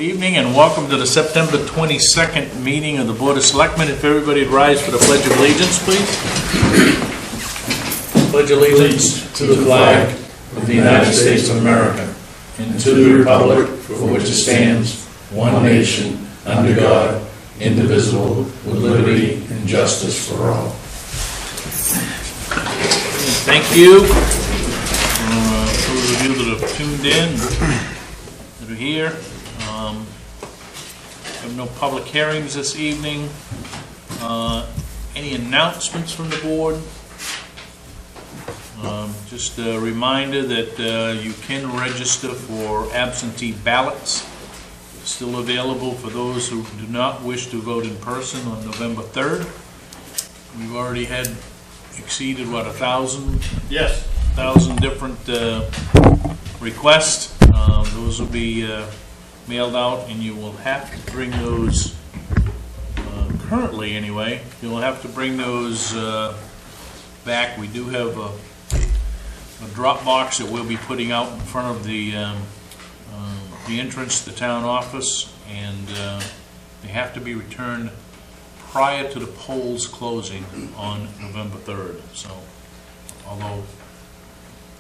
evening and welcome to the September 22nd meeting of the Board of Selectmen. If everybody would rise for the Pledge of Allegiance, please. Pledge allegiance to the flag of the United States of America and to the republic for which it stands, one nation, under God, indivisible, with liberty and justice for all. Thank you. Those of you that have tuned in, that are here. Have no public hearings this evening. Any announcements from the board? Just a reminder that you can register for absentee ballots. Still available for those who do not wish to vote in person on November 3rd. We've already had exceeded, what, 1,000? Yes. 1,000 different requests. Those will be mailed out, and you will have to bring those, currently anyway, you'll have to bring those back. We do have a drop box that we'll be putting out in front of the entrance to the town office, and they have to be returned prior to the polls closing on November 3rd. So, although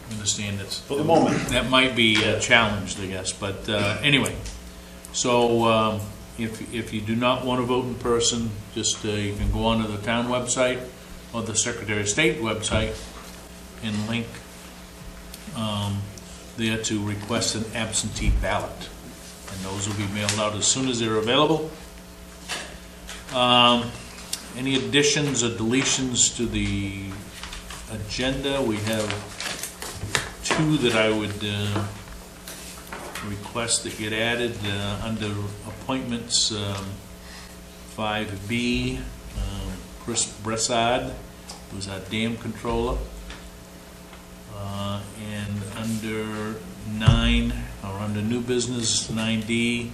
I understand that's for the moment that might be challenged, I guess. But anyway, so if you do not want to vote in person, just you can go onto the town website or the Secretary of State website and link there to request an absentee ballot, and those will be mailed out as soon as they're available. Any additions or deletions to the agenda? We have two that I would request that get added under appointments. 5B, M.R.S.A, who's our dam controller. And under 9, or under new business 9D,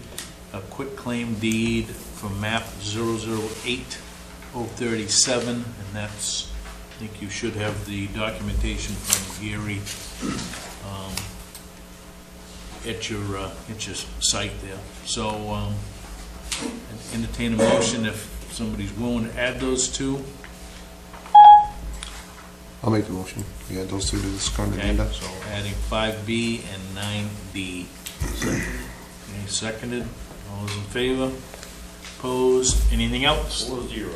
a quit claim deed for map 008037, and that's, I think you should have the documentation from Gary at your site there. So entertain a motion if somebody's willing to add those two. I'll make the motion. We add those two to this current agenda. So adding 5B and 9D. Okay, seconded. All those in favor? Opposed? Anything else? 4-0.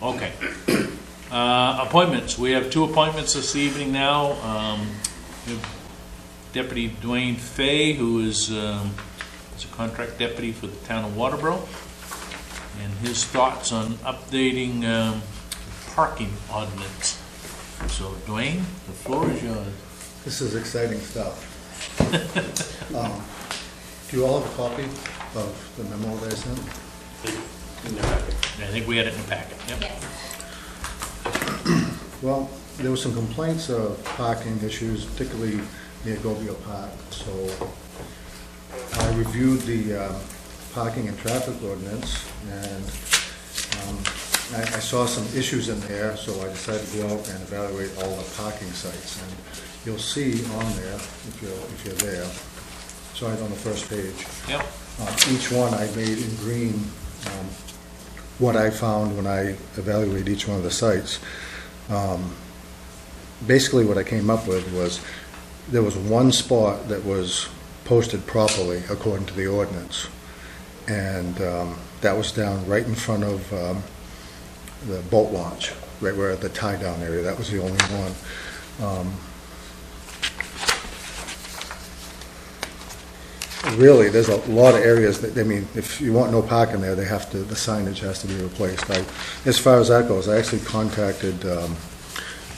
Okay. Appointments. We have two appointments this evening now. We have Deputy Duane Fay, who is a contract deputy for the town of Waterboro, and his thoughts on updating parking ordinance. So, Duane, the floor is yours. This is exciting stuff. Do you all have a copy of the memo that I sent? In the packet. I think we had it in the packet. Yep. Yes. Well, there were some complaints of parking issues, particularly near Govio Park. So I reviewed the parking and traffic ordinance, and I saw some issues in there, so I decided to go out and evaluate all the parking sites. And you'll see on there, if you're there, so it's on the first page. Yep. Each one I made in green what I found when I evaluated each one of the sites. Basically what I came up with was there was one spot that was posted properly according to the ordinance, and that was down right in front of the boat launch, right where at the tie down area. That was the only one. Really, there's a lot of areas that, I mean, if you want no parking there, the signage has to be replaced. As far as that goes, I actually contacted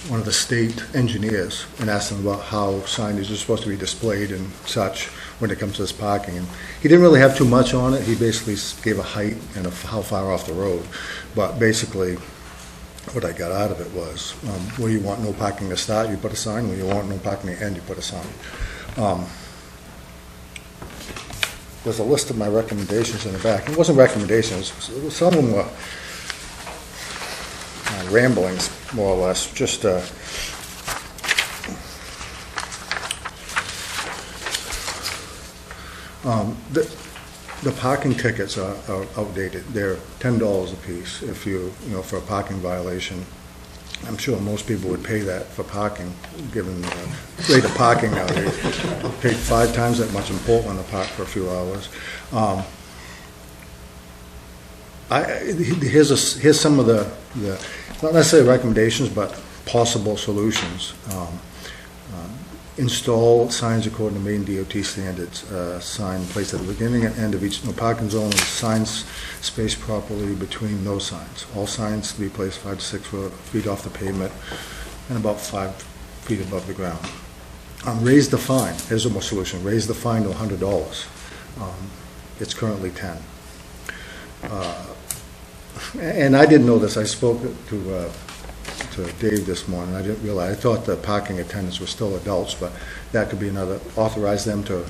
one of the state engineers and asked him about how signage is supposed to be displayed and such when it comes to this parking. And he didn't really have too much on it. He basically gave a height and how far off the road. But basically, what I got out of it was, where you want no parking to start, you put a sign. Where you want no parking to end, you put a sign. There's a list of my recommendations in the back. It wasn't recommendations. Some of them were ramblings, more or less. Just The parking tickets are outdated. They're $10 a piece if you know, for a parking violation. I'm sure most people would pay that for parking, given the rate of parking now. They pay 5 times that much in Portland to park for a few hours. Here's some of the, not necessarily recommendations, but possible solutions. Install signs according to Maine DOT standards. Sign placed at the beginning and end of each no parking zone with signs spaced properly between those signs. All signs to be placed 5 to 6 feet off the pavement and about 5 feet above the ground. Raise the fine. Here's a solution. Raise the fine to $100. It's currently 10. And I didn't know this. I spoke to Dave this morning. I didn't realize. I thought the parking attendants were still adults, but that could be another. Authorize them to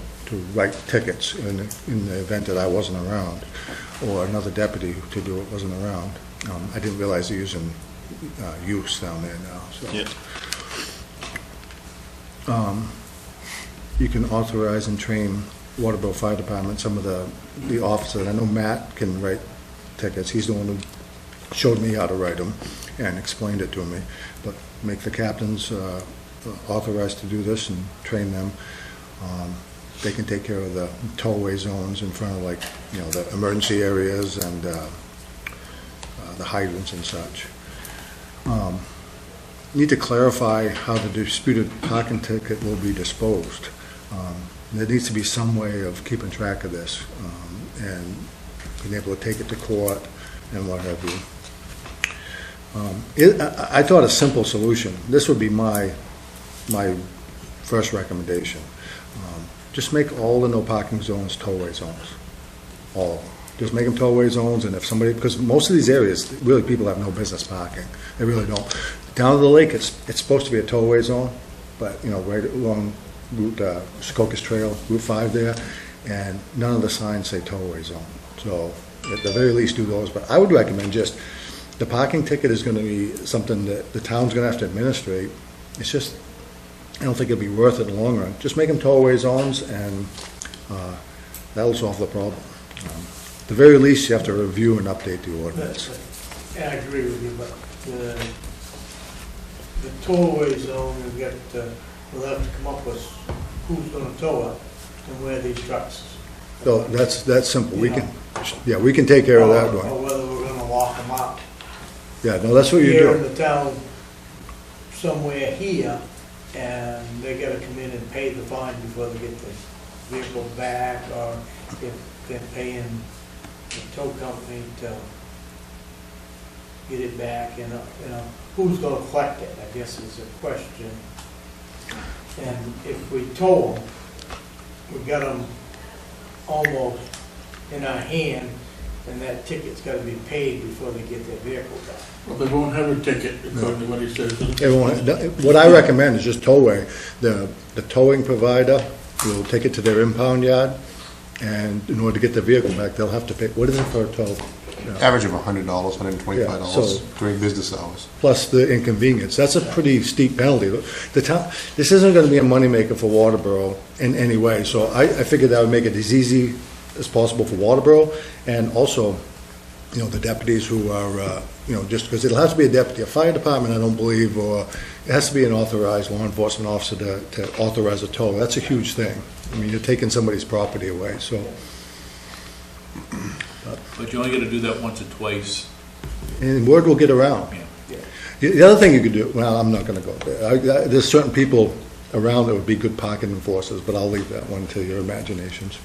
write tickets in the event that I wasn't around, or another deputy to do it wasn't around. I didn't realize they're using use down there now. So. Yeah. You can authorize and train Waterboro Fire Department, some of the officers. I know Matt can write tickets. He's the one who showed me how to write them and explained it to me. But make the captains authorized to do this and train them. They can take care of the tollway zones in front of, like, you know, the emergency areas and the hydrants and such. Need to clarify how the disputed parking ticket will be disposed. There needs to be some way of keeping track of this and being able to take it to court and what have you. I thought a simple solution. This would be my first recommendation. Just make all the no parking zones tollway zones. All of them. Just make them tollway zones, and if somebody, because most of these areas, really people have no business parking. They really don't. Down to the lake, it's supposed to be a tollway zone, but, you know, right along Route Secocas Trail, Route 5 there, and none of the signs say tollway zone. So at the very least do those, but I would recommend just, the parking ticket is going to be something that the town's going to have to administrate. It's just, I don't think it'll be worth it in the long run. Just make them tollway zones, and that'll solve the problem. At the very least, you have to review and update the ordinance. I agree with you, but the tollway zone, we'll have to come up with who's going to tow it and where these trucks. So that's simple. We can take care of that Or one. whether we're going to lock them up. Yeah, no, that's what you Here in do. the town, somewhere here, and they gotta come in and pay the fine before they get the vehicle back, or if they're paying the tow company to get it back, you know, who's gonna collect it, I guess is a question. And if we tow them, we got them almost in our hand, and that ticket's gotta be paid before they get their vehicle back. Well, they won't have a ticket, according to what he says. What I recommend is just towway. The towing provider will take it to their impound yard, and in order to get the vehicle back, they'll have to pay, what is it for a tow? Average of $100, $125 so- during business hours. Plus the inconvenience. That's a pretty steep penalty. The town, this isn't going to be a moneymaker for Waterboro in any way, so I figured that would make it as easy as possible for Waterboro, and also, you know, the deputies who are, you know, just because it'll have to be a deputy, a fire department, I don't believe, or it has to be an authorized law enforcement officer to authorize a tow. That's a huge thing. I mean, you're taking somebody's property away, so. But you only got to do that once or twice. And word will get around. Yeah. The other thing you could do, well, I'm not going to go there. There's certain people around that would be good parking enforcers, but I'll leave that one to your imaginations.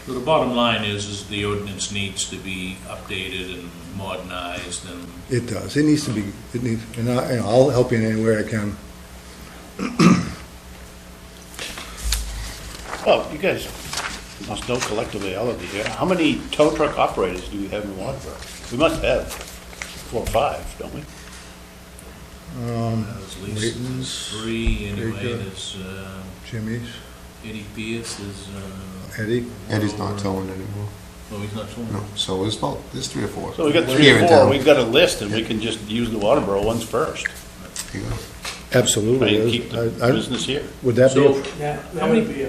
So the bottom line is the ordinance needs to be updated and modernized, and It does. It needs to be, and I'll help you in any way I can. Well, you guys must know collectively, all of you here, how many tow truck operators do we have in Waterboro? We must have 4 or 5, don't we? there's at least Layton's, 3 anyway. Baker. There's Jimmy's, Eddie Pierce, there's, Eddie. Eddie's not towing anymore. oh, he's not showing. No, so there's 3 or 4. So we got 3 Here or in 4, town. we've got a list, and we can just use the Waterboro ones first. Here you go. Absolutely. And keep the business here. Would that be, So, That How many- would be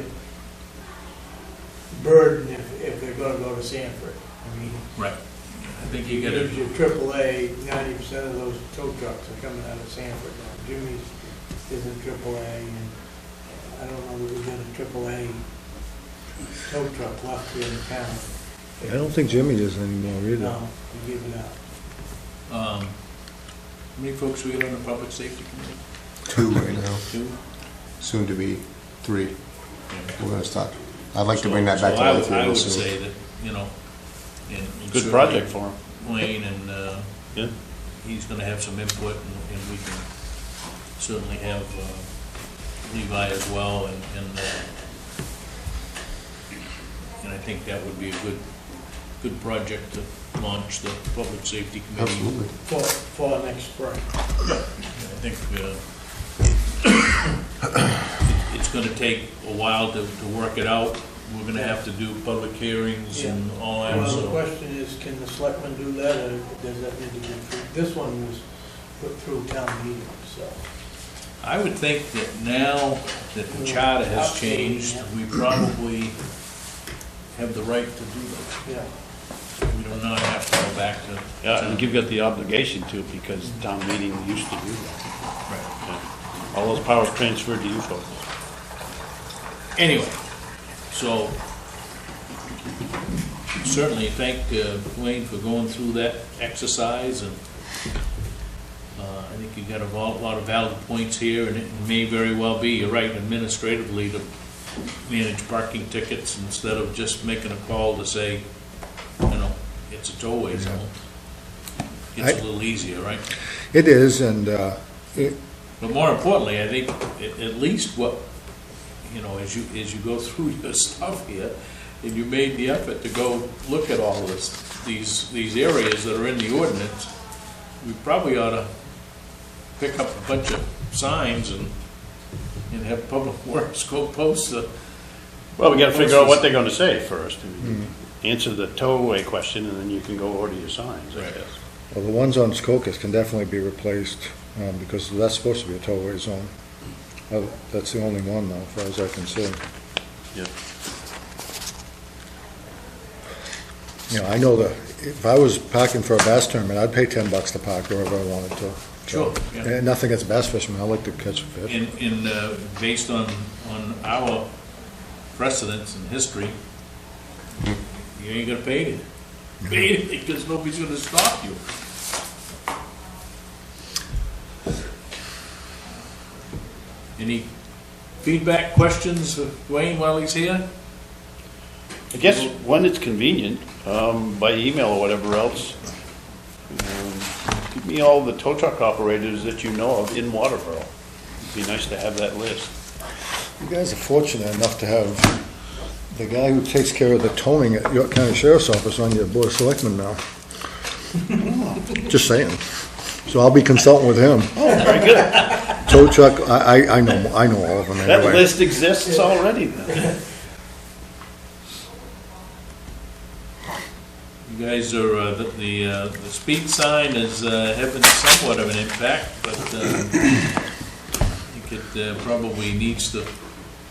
burden if they're gonna go to Sanford. I mean, Right. I think you gotta, use your AAA, 90% of those tow trucks are coming out of Sanford now. Jimmy's is in AAA, and I don't know that we got a AAA tow truck left here in town. I don't think Jimmy is anymore either. No, we give it up. how many folks we got on the public safety committee? 2 right now, 2? soon to be 3. Yeah. We're gonna start. I'd like to bring that back to all 3 I of would us soon. say that, and Good certainly project for him. Duane, and Yeah. he's gonna have some input, and we can certainly have Levi as well, and I think that would be a good project to launch the public safety committee. Absolutely. For next spring. I think it's gonna take a while to work it out. We're gonna have to do public hearings and all that, Well, the so. question is, can the selectmen do that, or does that need to be through? This one was put through town meeting, so. I would think that now that the charter has changed, we probably have the right to do that. Yeah. We do not have to go back to. Yeah, and you've got the obligation to, because town meeting used to do that. Right. Yeah. All those powers transferred to you folks. Anyway, so certainly thank Duane for going through that exercise, and I think you got a lot of valid points here, and it may very well be, you're right, administratively to manage parking tickets instead of just making a call to say, it's a tollway zone. It's a little easier, right? It is, and But more importantly, I think at least what, as you go through your stuff here, and you made the effort to go look at all these areas that are in the ordinance, we probably ought to pick up a bunch of signs and have Public Works go post the. Well, we gotta figure out what they're gonna say first. Answer the towaway question, and then you can go order your signs, I Right. guess. well, the ones on Skokas can definitely be replaced, because that's supposed to be a tollway zone. That's the only one, though, as far as I can see. Yeah. I know that if I was parking for a bass tournament, I'd pay $10 to park wherever I wanted to. Sure, yeah. And nothing against bass fishermen, I like to catch a fish. Based on our precedents and history, you ain't gonna pay it because nobody's gonna stop you. Any feedback, questions of Duane while he's here? I guess when it's convenient, by email or whatever else, give me all the tow truck operators that you know of in Waterboro. It'd be nice to have that list. You guys are fortunate enough to have the guy who takes care of the towing at York County Sheriff's Office on your Board of Selectmen now. Just saying. So I'll be consulting with him. Oh, very good. Tow truck, I know all of them That anyway. list exists already then. You guys are, the speed sign is having somewhat of an impact, but I think it probably needs to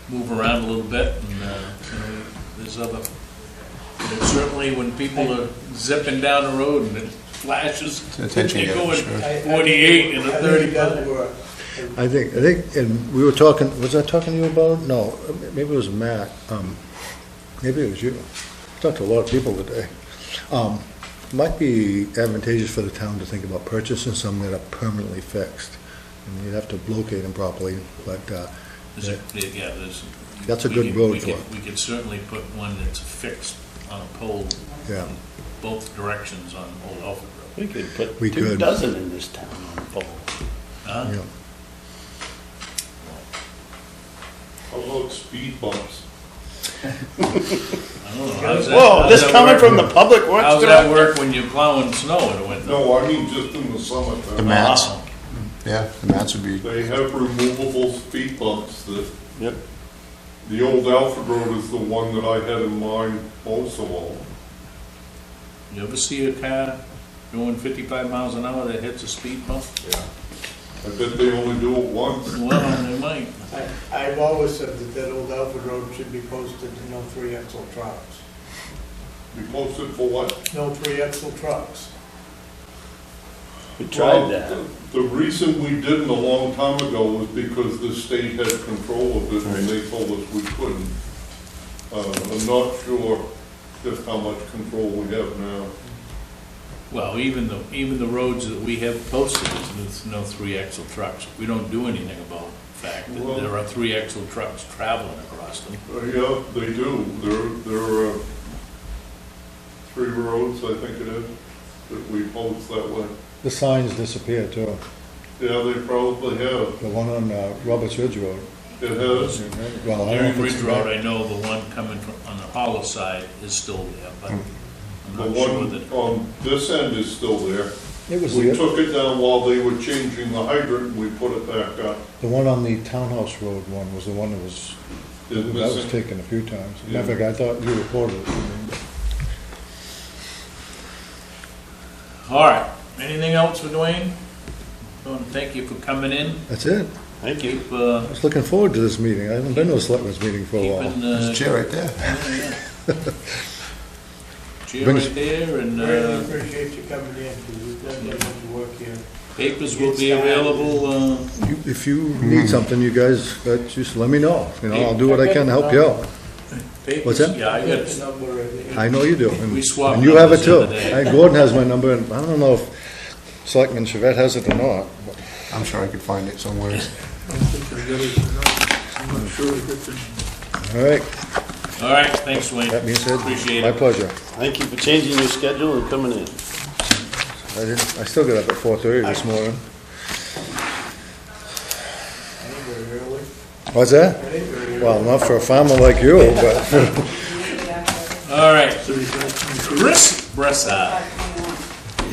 move around a little bit, and there's other, certainly when people are zipping down the road and it flashes, attention they're getter, going sure. 48 and a I think 30. it does work. I think, and we were talking, was I talking to you about it? No, maybe it was Matt. Maybe it was you. Talked to a lot of people today. Might be advantageous for the town to think about purchasing some that are permanently fixed. And you'd have to locate them properly, but that's a good road for it. We could certainly put one that's fixed on a pole Yeah. in both directions on Old Alfred Road. We could put We 2 could. dozen in this town on the pole. Huh? Yeah. How about speed bumps? I don't know. How's that- Whoa, how's this that coming work? from the Public Works How's that Director? work when you're plowing snow in the winter? No, I mean just in the summertime. The mats, Oh, yeah, the mats would be, They have removable speed bumps that, Yep. the old Alfred Road is the one that I had in mind most of all. You ever see a car going 55 miles an hour that hits a speed bump? Yeah. I bet they only do it once. Well, they might. I've always said that Old Alfred Road should be posted to no 3-axle trucks. Be posted for what? No 3-axle trucks. We tried Well, that. The reason we didn't a long time ago was because the state had control of it and they told us we couldn't. I'm not sure just how much control we have now. Well, even the roads that we have posted, there's no 3-axle trucks. We don't do anything about the fact that Well- there are 3-axle trucks traveling across them. Yeah, they do. There are 3 roads, I think it is, that we post that way. The signs disappear too. Yeah, they probably have. The one on Roberts Ridge Road. It has. Well, I don't know During if Ridge it's Road, I know the one coming from, on the hollow side is still there, but I'm The not sure one that. on this end is still there. It was We the, took it down while they were changing the hydrant and we put it back up. the one on the Townhouse Road one was the one that was, Is that was missing. taken a few times. Yeah. Matter of fact, I thought you reported it. All right, anything else for Duane? Thank you for coming in. That's it. Thank you. Keep, I was looking forward to this meeting. I haven't been to a selectmen's meeting for a while. keeping, There's a chair right there. chair Brings- right there, and, Really appreciate you coming in, because we've done a bunch of work here. papers will be available, If you need something, you guys, just let me know. You know, I'll do what I can to help you out. papers. What's that? Yeah, I got The it. number of- I know you do. And- We swapped And you have it numbers too. the other day. Gordon has my number, and I don't know if Selectman Chevette has it or not. but- I'm sure I could find it somewhere. All right, All right, thanks, Duane. that being said, Appreciate my it. pleasure. Thank you for changing your schedule and coming in. I still got up at 4:30 this morning. Ain't very early. What's that? It ain't very early. Well, not for a farmer like you, but All right, Chris Bressa.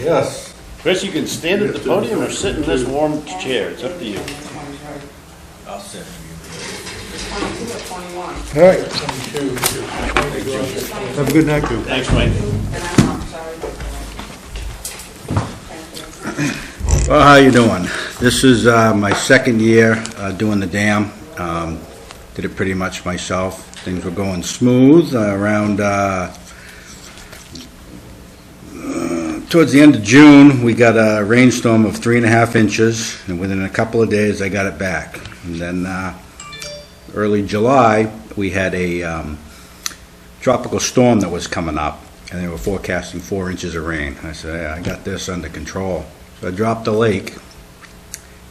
yes. Chris, you can stand at the podium or sit in this warm chair. It's up to you. I'll sit. 22 or 21. All right. Have a good night, too. Thanks, Duane. And I'm not sorry. Thank you. Well, how you doing? This is my second year doing the dam. Did it pretty much myself. Things were going smooth around towards the end of June. We got a rainstorm of 3.5 inches, and within a couple of days I got it back. And then early July we had a tropical storm that was coming up, and they were forecasting 4 inches of rain. I said, "Yeah, I got this under control." So I dropped the lake,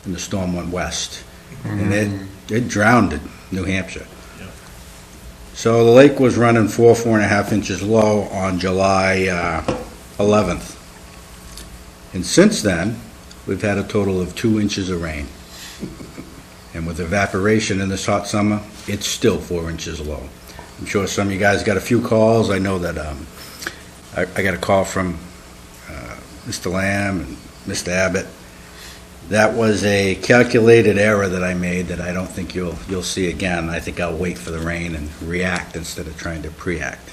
and the storm went west, and it drowned New Hampshire. Yep. So the lake was running 4.5 inches low on July 11th. And since then, we've had a total of 2 inches of rain. And with evaporation in this hot summer, it's still 4 inches low. I'm sure some of you guys got a few calls. I know that I got a call from Mr. Lamb and Mr. Abbott. That was a calculated error that I made that I don't think you'll see again. I think I'll wait for the rain and react instead of trying to pre-act.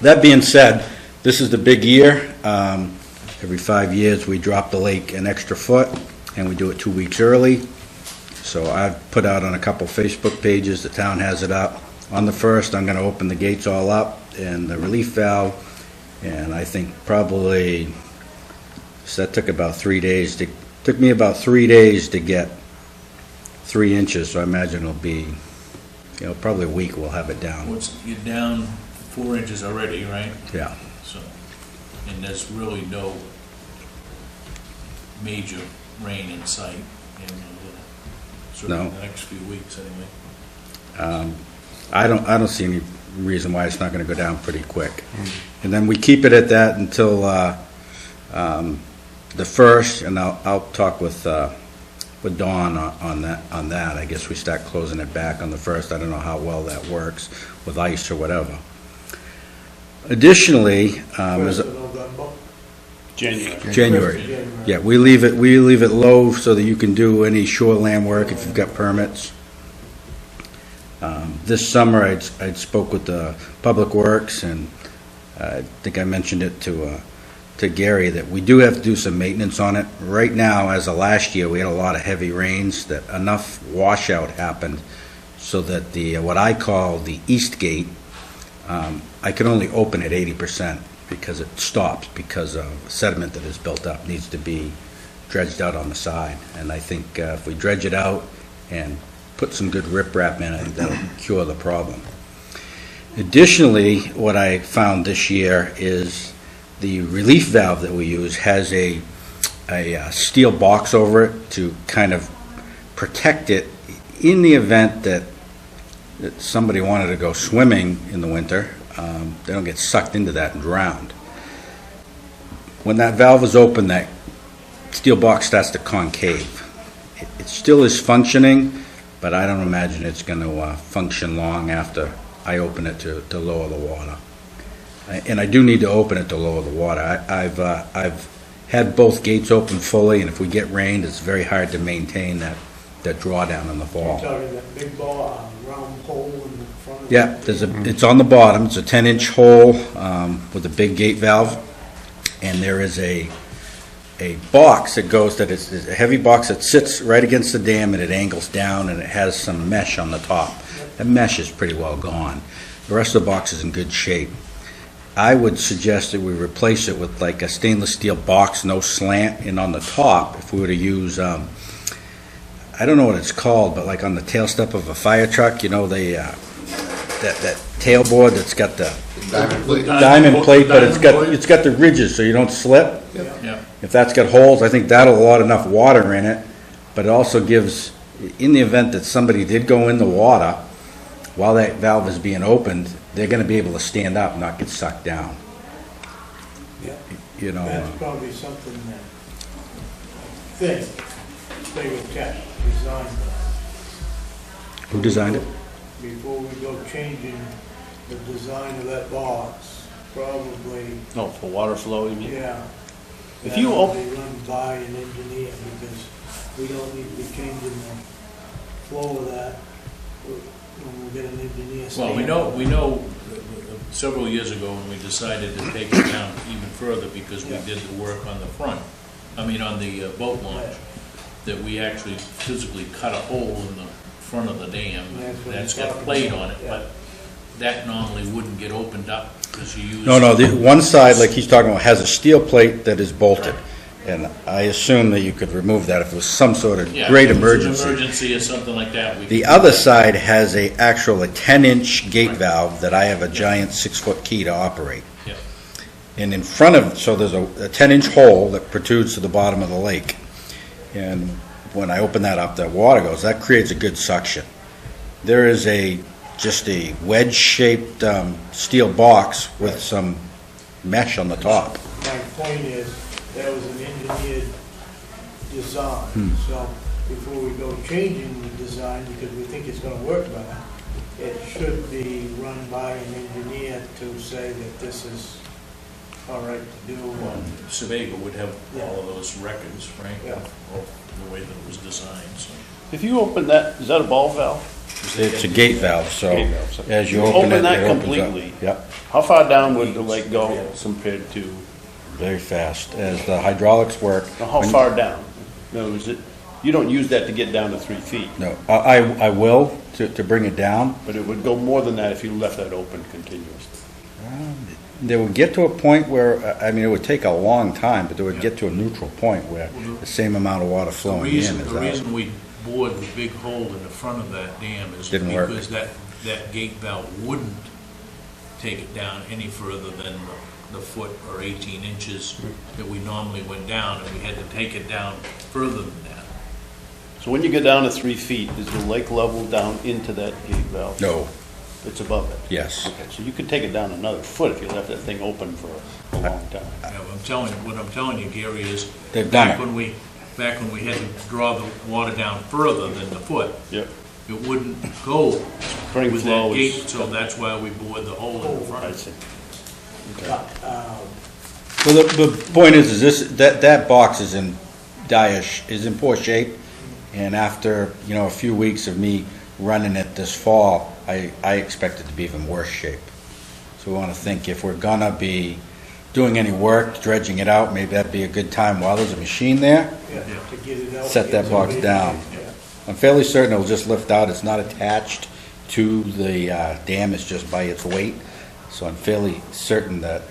That being said, this is the big year. Every 5 years we drop the lake an extra foot, and we do it 2 weeks early. So I've put out on a couple Facebook pages, the town has it up. On the 1st, I'm going to open the gates all up and the relief valve, and I think probably, so that took about 3 days to, took me about 3 days to get 3 inches, so I imagine it'll be, probably a week we'll have it down. You're down 4 inches already, right? Yeah. So, and there's really no major rain in sight in certainly No. the next few weeks, anyway. I don't see any reason why it's not going to go down pretty quick. And then we keep it at that until the 1st, and I'll talk with Dawn on that. I guess we start closing it back on the 1st. I don't know how well that works with ice or whatever. Additionally, First of November. January. January. Yeah, we leave it low so that you can do any shoreland work if you've got permits. This summer, I'd spoke with the Public Works, and I think I mentioned it to to Gary that we do have to do some maintenance on it. Right now, as of last year, we had a lot of heavy rains, that enough washout happened so that the, what I call the east gate, I can only open at 80% because it stops because of sediment that is built up, needs to be dredged out on the side. And I think if we dredge it out and put some good riprap in it, that'll cure the problem. Additionally, what I found this year is the relief valve that we use has a steel box over it to kind of protect it in the event that somebody wanted to go swimming in the winter. They don't get sucked into that and drowned. When that valve is open, that steel box starts to concave. It still is functioning, but I don't imagine it's going to function long after I open it to lower the water. And I do need to open it to lower the water. I've had both gates open fully, and if we get rained, it's very hard to maintain that drawdown in the fall. You're talking that big ball, round hole in the front of Yeah, it? it's on the bottom. It's a 10-inch hole with a big gate valve, and there is a box that goes, that it's a heavy box that sits right against the dam, and it angles down, and it has some mesh on the top. That mesh is pretty well gone. The rest of the box is in good shape. I would suggest that we replace it with like a stainless steel box, no slant, and on the top, if we were to use, I don't know what it's called, but like on the tail step of a fire truck, you know, that tailboard that's got the diamond plate, but it's got the ridges so you don't slip. Yeah. If that's got holes, I think that'll let enough water in it, but it also gives, in the event that somebody did go in the water while that valve is being opened, they're going to be able to stand up and not get sucked down. Yeah. You know, That's probably something that, I think, they will test, design that. who designed it? Before we go changing the design of that box, probably, No, for water flow, you mean? yeah. If you that'll op- be run by an engineer, because we don't need to be changing the flow of that when we get an engineer. Well, we know several years ago when we decided to take it down even further because we did the work on the front, on the boat launch, that we actually physically cut a hole in the front of the dam. That's what That's he's got a talking plate about, on it, yeah. but that normally wouldn't get opened up because you use. No, the one side, like he's talking about, has a steel plate that is bolted. And I assume that you could remove that if it was some sort of Yeah, great if it was an emergency. emergency or something like that. The other side has a 10-inch gate valve that I have a giant 6-foot key to operate. Yeah. And in front of, so there's a 10-inch hole that protrudes to the bottom of the lake. And when I open that up, that water goes, that creates a good suction. There is just a wedge-shaped steel box with some mesh on the top. My point is, that was an engineered design, so before we go changing the design, because we think it's gonna work better, it should be run by an engineer to say that this is all right to do. Well, Sebago would have Yeah. all of those records, right? Yeah. Of the way that it was designed, so. If you open that, is that a ball valve? It's a gate valve, so Gate valve, so- as you You open it, open that it opens up. completely. Yep, How far down would the lake go compared to, very fast. As the hydraulics work. how far down? In other words, you don't use that to get down to 3 feet, No, I will to bring it down. but it would go more than that if you left that open continuously. They would get to a point where, I mean, it would take a long time, but they would get to a neutral point where the same amount of water The flowing in reason, is the out. reason we bored the big hole in the front of that dam is Didn't work. because that gate valve wouldn't take it down any further than the foot or 18 inches that we normally went down, and we had to take it down further than that. So when you get down to 3 feet, is the lake level down into that gate valve? No, It's above it? yes. Okay, so you could take it down another foot if you left that thing open for a long time. Yeah, what I'm telling you, Gary, is They've done back it. when we had to draw the water down further than the foot, Yep. it wouldn't go Spring with flow that is- gate, so that's why we bored the hole in the I front. see. Uh, Well, the point is that box is in poor shape, and after, a few weeks of me running it this fall, I expect it to be even worse shape. So we want to think if we're gonna be doing any work, dredging it out, maybe that'd be a good time while there's a machine there. Yeah, to get it out. Set that box down. Yeah. I'm fairly certain it'll just lift out. It's not attached to the dam, it's just by its weight. So I'm fairly certain that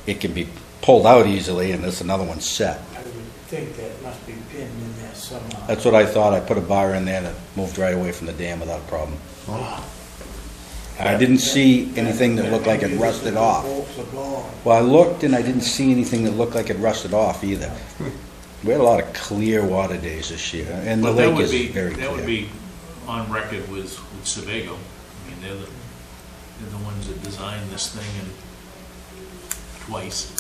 it can be pulled out easily, and there's another one set. I would think that must be pinned in there somehow. That's what I thought. I put a bar in there that moved right away from the dam without a problem. I didn't see anything that looked like it rusted off. Bolts are gone. Well, I looked and I didn't see anything that looked like it rusted off either. We had a lot of clear water days this year, and the But that lake would is be, very that would clear. be on record with Sebago. I mean, they're the ones that designed this thing and twice.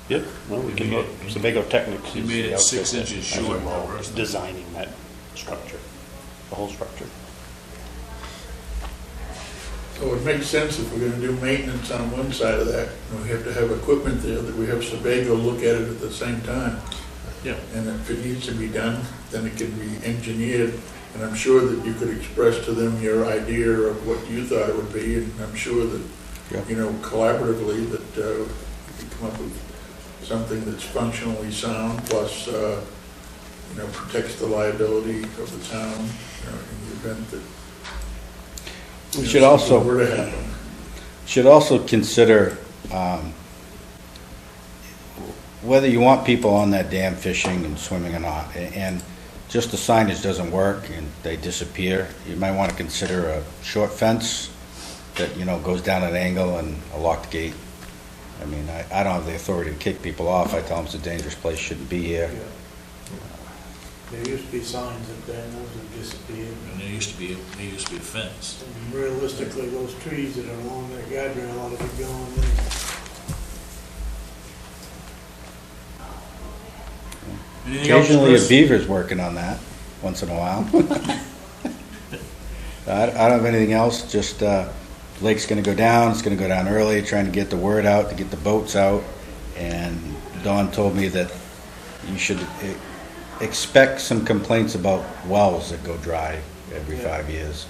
Yep, well, we can look, Sebago Technics. They is made the it 6 outfit inches that has short. involved designing that structure, the whole structure. So it makes sense if we're gonna do maintenance on one side of that, and we have to have equipment there, that we have Sebago look at it at the same time. Yeah. And if it needs to be done, then it can be engineered, and I'm sure that you could express to them your idea of what you thought it would be, and I'm sure that, Yeah. you know, collaboratively, that we can come up with something that's functionally sound, plus, you know, protects the liability of the town, you know, in the event that We should also, were to happen. should also consider whether you want people on that dam fishing and swimming or not. And just the signage doesn't work and they disappear. You might want to consider a short fence that, you know, goes down an angle and a locked gate. I mean, I don't have the authority to kick people off. I tell them it's a dangerous place, shouldn't be here. Yeah. There used to be signs up there, and those have disappeared. And there used to be a fence. And realistically, those trees that are along that guardrail ought to be gone then. Anything else, Occasionally a Chris? beaver's working on that, once in a while. I don't have anything else, just lake's gonna go down, it's gonna go down early, trying to get the word out, to get the boats out. And Dawn told me that you should expect some complaints about wells that go dry every 5 years.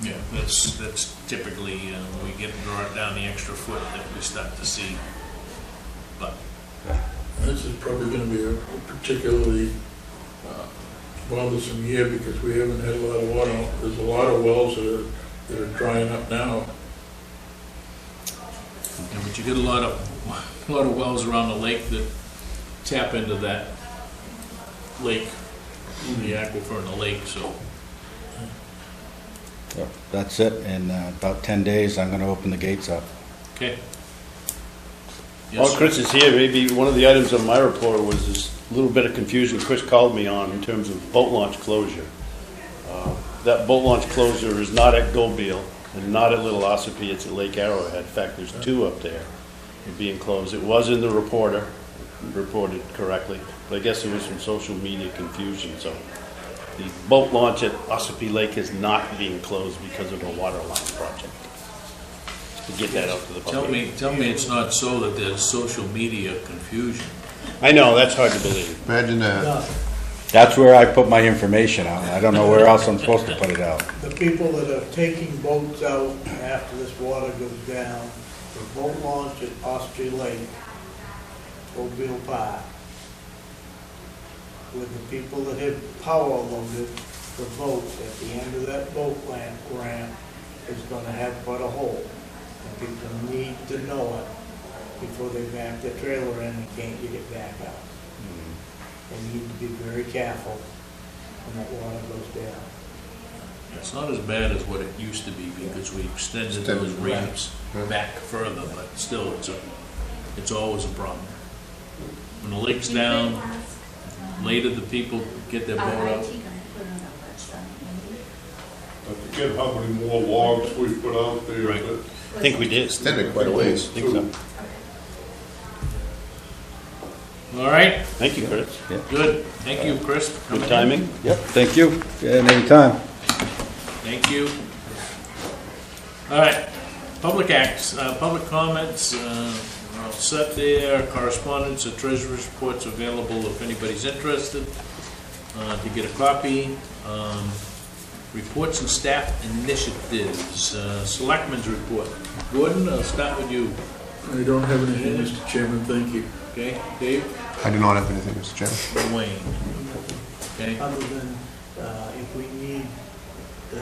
Yeah, that's typically, we get brought down the extra foot that we start to see. But, This is probably gonna be a particularly bothersome year because we haven't had a lot of water. There's a lot of wells that are drying up now. but you get a lot of wells around the lake that tap into that lake, the aquifer in the lake, so. So that's it, in about 10 days, I'm gonna open the gates up. Okay. While Yes, Chris is here, maybe one of the items on my report was this little bit of confusion Chris called me on in terms of boat launch closure. That boat launch closure is not at Goldbeal and not at Little Ossipee, it's at Lake Arrowhead. In fact, there's 2 up there being closed. It was in the reported correctly, but I guess there was some social media confusion, so the boat launch at Ossipee Lake is not being closed because of a water line project. To get that out to the public. tell me it's not so that there's social media confusion. I know, that's hard to believe. Imagine that. Nothing. That's where I put my information out. I don't know where else I'm supposed to put it out. The people that are taking boats out after this water goes down, the boat launch at Ostrey Lake, Mobile Park, with the people that have power loaded the boats at the end of that boat ramp is gonna have put a hole. And people need to know it before they back their trailer in and can't get it back out. They need to be very careful when that water goes down. It's not as bad as what it used to be because we extended those ramps back further, but still, it's always a problem. When the lake's down, later the people get their boat out. I forget how many more logs we put out there, Right. but I think we did. Extended quite a ways. I think so. All right, Thank you, Chris. good. Thank you, Chris, for coming Good in. timing. Yep, thank you. Anytime. Thank you. All right, public acts, public comments, we're all set there. Correspondence, the treasurer's report's available if anybody's interested to get a copy. Reports and staff initiatives, Selectmen's report. Gordon, I'll start with you. I don't have anything, Mr. Chairman, thank you. Okay, Dave? I do not have anything, Mr. Chairman. Duane? Okay, Other than, if we need the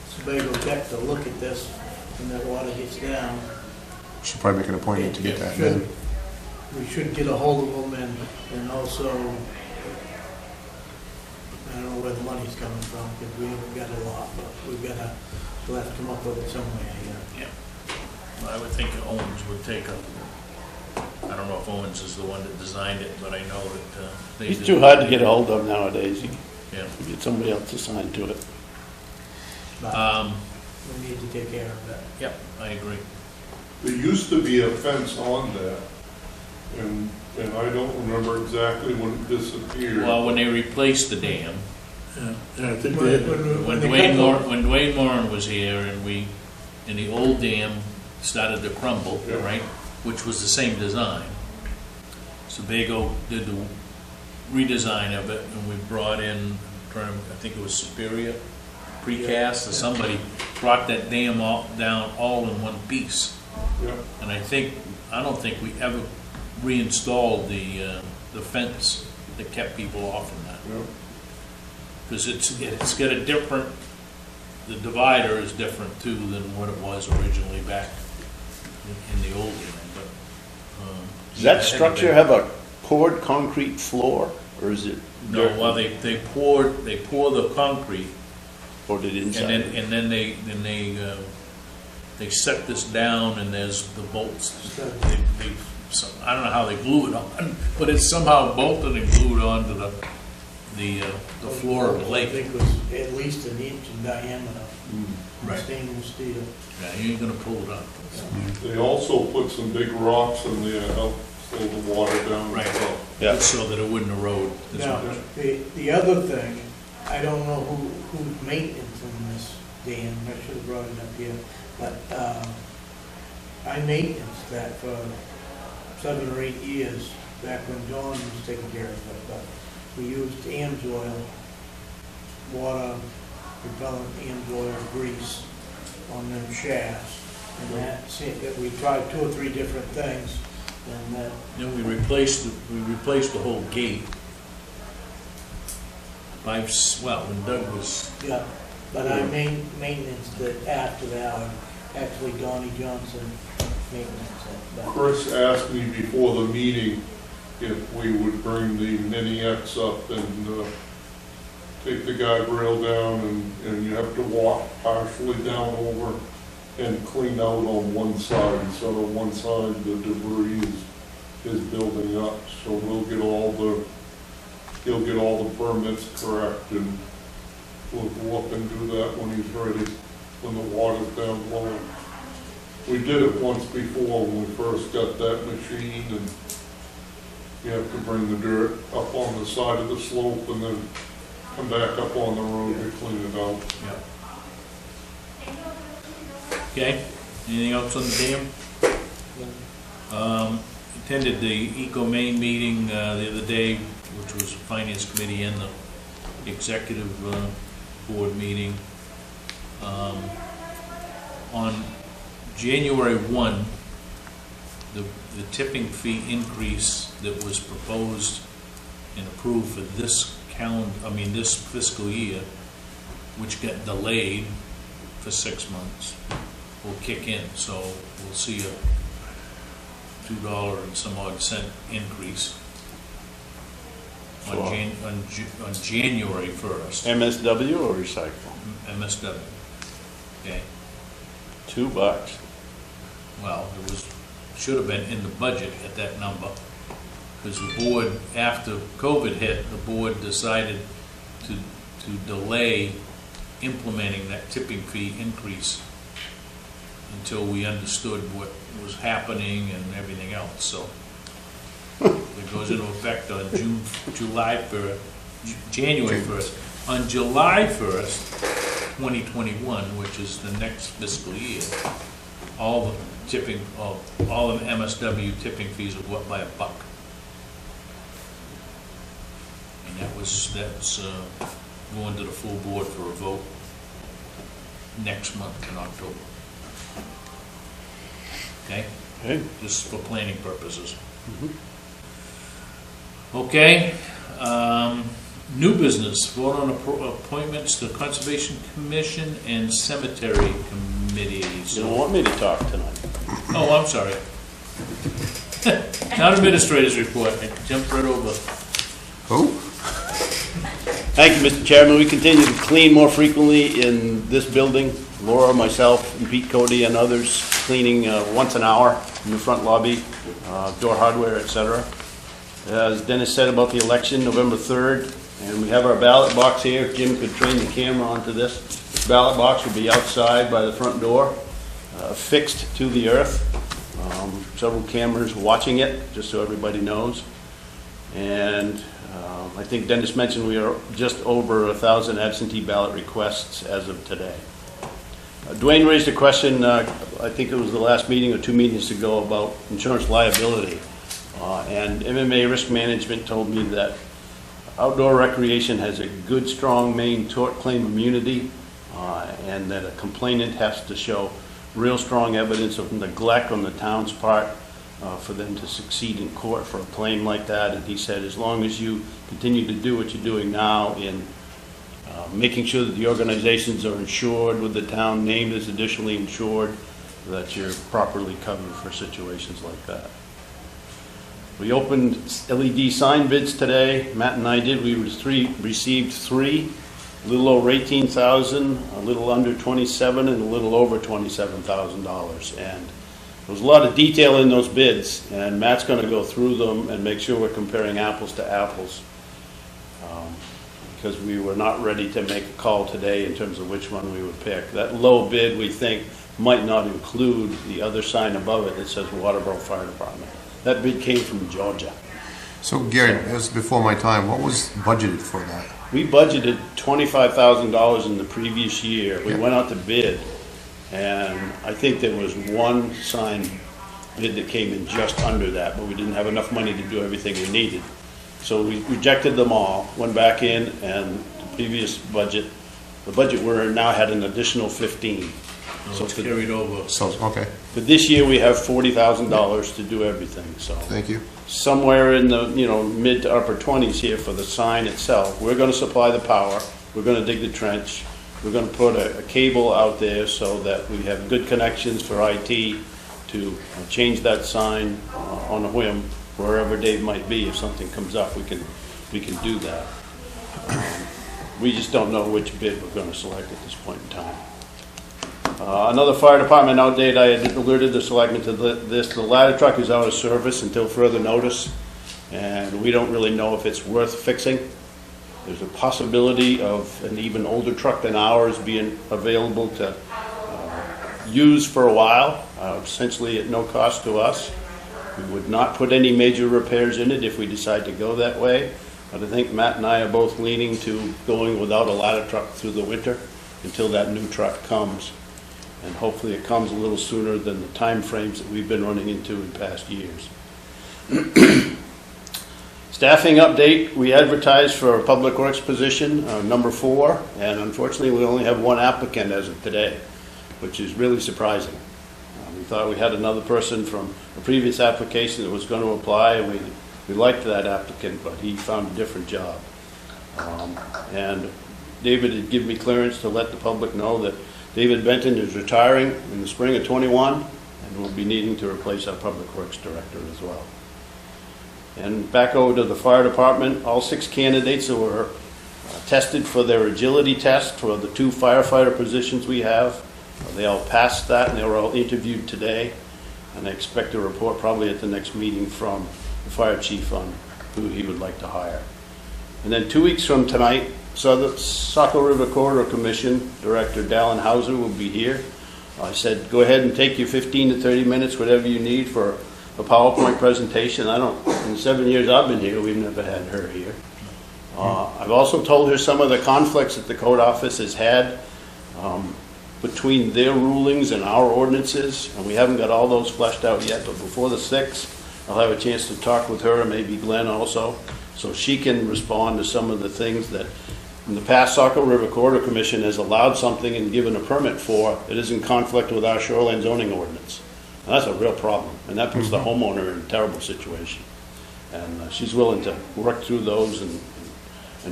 Sebago Tech to look at this when that water gets down, Should probably make an appointment to get that should- in. we should get a hold of them and also, I don't know where the money's coming from, because we haven't got a lot, but we'll have to come up with it somewhere, yeah. I would think Owens would take a, I don't know if Owens is the one that designed it, but I know that they. He's too hard to get a hold of nowadays. You Yeah. get somebody else assigned to it. But we need to take care of that. Yep, I agree. There used to be a fence on that, and I don't remember exactly when it disappeared. Well, when they replaced the dam, Yeah, I think they had, when they Duane cut Moran was here and the old dam started to crumble, Yeah. right? Which was the same design. Sebago did the redesign of it, and we brought in, I think it was Superior Precast, or somebody brought that dam down all in one piece. Yeah, And I don't think we ever reinstalled the fence that kept people off from that. yeah. Because it's got a different, the divider is different too than what it was originally back in the old one, but. Does that structure have a poured concrete floor, or is it No, dirt? well, they pour the concrete, Or did it inside? and then they set this down, and there's the bolts. I don't know how they glue it on, but it's somehow bolted and glued onto the floor of the I lake. think it was at least an inch in diameter, Right. stainless steel. Yeah, you ain't gonna pull it up. They also put some big rocks in there to help slow the water down. Right. Yeah. Just so that it wouldn't erode as Now, much. the other thing, I don't know who's maintenance in this dam, I should have brought it up here, but, I maintained that for 7 or 8 years, back when Dawn was taking care of it, but we used Amsoil, water repellent Amsoil grease on them shafts, and that, we tried 2 or 3 different things, and that, Then we replaced the whole gate. When Doug was, yeah, but I maintenance that after that, actually Donnie Johnson maintenance it, but. Chris asked me before the meeting if we would bring the Mini X up and take the guardrail down, and you have to walk partially down over and clean out on one side. So on one side, the debris is building up, so he'll get all the permits correct, and we'll go up and do that when he's ready, when the water's down low. We did it once before when we first got that machine, and you have to bring the dirt up on the side of the slope and then come back up on the road to clean it out. okay, anything else on the dam? Attended the Eco Maine meeting the other day, which was Finance Committee and the Executive Board meeting. On January 1, the tipping fee increase that was proposed and approved for this this fiscal year, which got delayed for 6 months, will kick in. So we'll see a $2 and some odd cent increase on January 1st. MSW or recycle? MSW. Okay. $2. Well, should have been in the budget at that number, because the board, after COVID hit, the board decided to delay implementing that tipping fee increase until we understood what was happening and everything else, so it goes into effect on January 1st. On July 1st, 2021, which is the next fiscal year, all the MSW tipping fees will go up by $1. And that's going to the full board for a vote next month in October. Okay? Okay. This is for planning purposes. Okay, new business, vote on appointments to Conservation Commission and Cemetery Committees. You don't want me to talk tonight. Oh, I'm sorry. Town Administrator's Report, I jumped right over. Who? Thank you, Mr. Chairman. We continue to clean more frequently in this building. Laura, myself, and Pete Cody and others cleaning once an hour in the front lobby, door hardware, etc. As Dennis said about the election, November 3rd, and we have our ballot box here. If Jim could train the camera onto this. This ballot box will be outside by the front door, fixed to the earth. Several cameras watching it, just so everybody knows. And I think Dennis mentioned we are just over 1,000 absentee ballot requests as of today. Duane raised a question, I think it was the last meeting or 2 meetings ago, about insurance liability. And MMA Risk Management told me that outdoor recreation has a good, strong main tort claim immunity, and that a complainant has to show real strong evidence of neglect on the town's part for them to succeed in court for a claim like that. And he said, as long as you continue to do what you're doing now in making sure that the organizations are insured with the town named as additionally insured, that you're properly covered for situations like that. We opened LED sign bids today. Matt and I did. We received 3, a little over $18,000, a little under $27,000, and a little over $27,000. And there was a lot of detail in those bids, and Matt's going to go through them and make sure we're comparing apples to apples, because we were not ready to make a call today in terms of which one we would pick. That low bid, we think, might not include the other sign above it that says Waterboro Fire Department. That bid came from Georgia. So Gary, it was before my time. What was budgeted for that? We budgeted $25,000 in the previous year. We went out to bid, and I think there was one sign bid that came in just under that, but we didn't have enough money to do everything we needed. So we rejected them all, went back in, and the previous budget, the budget we're in now had an additional 15. So it's carried over. So, okay, For this year, we have $40,000 to do everything, so. thank you. Somewhere in the, mid to upper 20s here for the sign itself. We're gonna supply the power, we're gonna dig the trench, we're gonna put a cable out there so that we have good connections for IT to change that sign on a whim, wherever Dave might be. If something comes up, we can do that. We just don't know which bid we're gonna select at this point in time. Another fire department update, I had alerted the selectmen to this. The ladder truck is out of service until further notice, and we don't really know if it's worth fixing. There's a possibility of an even older truck than ours being available to use for a while, essentially at no cost to us. We would not put any major repairs in it if we decide to go that way, but I think Matt and I are both leaning to going without a ladder truck through the winter until that new truck comes. And hopefully it comes a little sooner than the time frames that we've been running into in past years. Staffing update, we advertised for a public works position, number 4, and unfortunately we only have one applicant as of today, which is really surprising. We thought we had another person from a previous application that was going to apply, and we liked that applicant, but he found a different job. And David had given me clearance to let the public know that David Benton is retiring in the spring of 21, and will be needing to replace our Public Works Director as well. And back over to the fire department, all 6 candidates that were tested for their agility test for the 2 firefighter positions we have, they all passed that, and they were all interviewed today, and I expect a report probably at the next meeting from the fire chief on who he would like to hire. And then 2 weeks from tonight, so the Saco River Corridor Commission Director Dallin Hauser will be here. I said, go ahead and take your 15 to 30 minutes, whatever you need for a PowerPoint presentation. In 7 years I've been here, we've never had her here. I've also told her some of the conflicts that the code office has had between their rulings and our ordinances, and we haven't got all those fleshed out yet, but before the 6th, I'll have a chance to talk with her, and maybe Glenn also, so she can respond to some of the things that in the past, Saco River Corridor Commission has allowed something and given a permit for that is in conflict with our shoreline zoning ordinance. And that's a real problem, and that puts the homeowner in a terrible situation. And she's willing to work through those and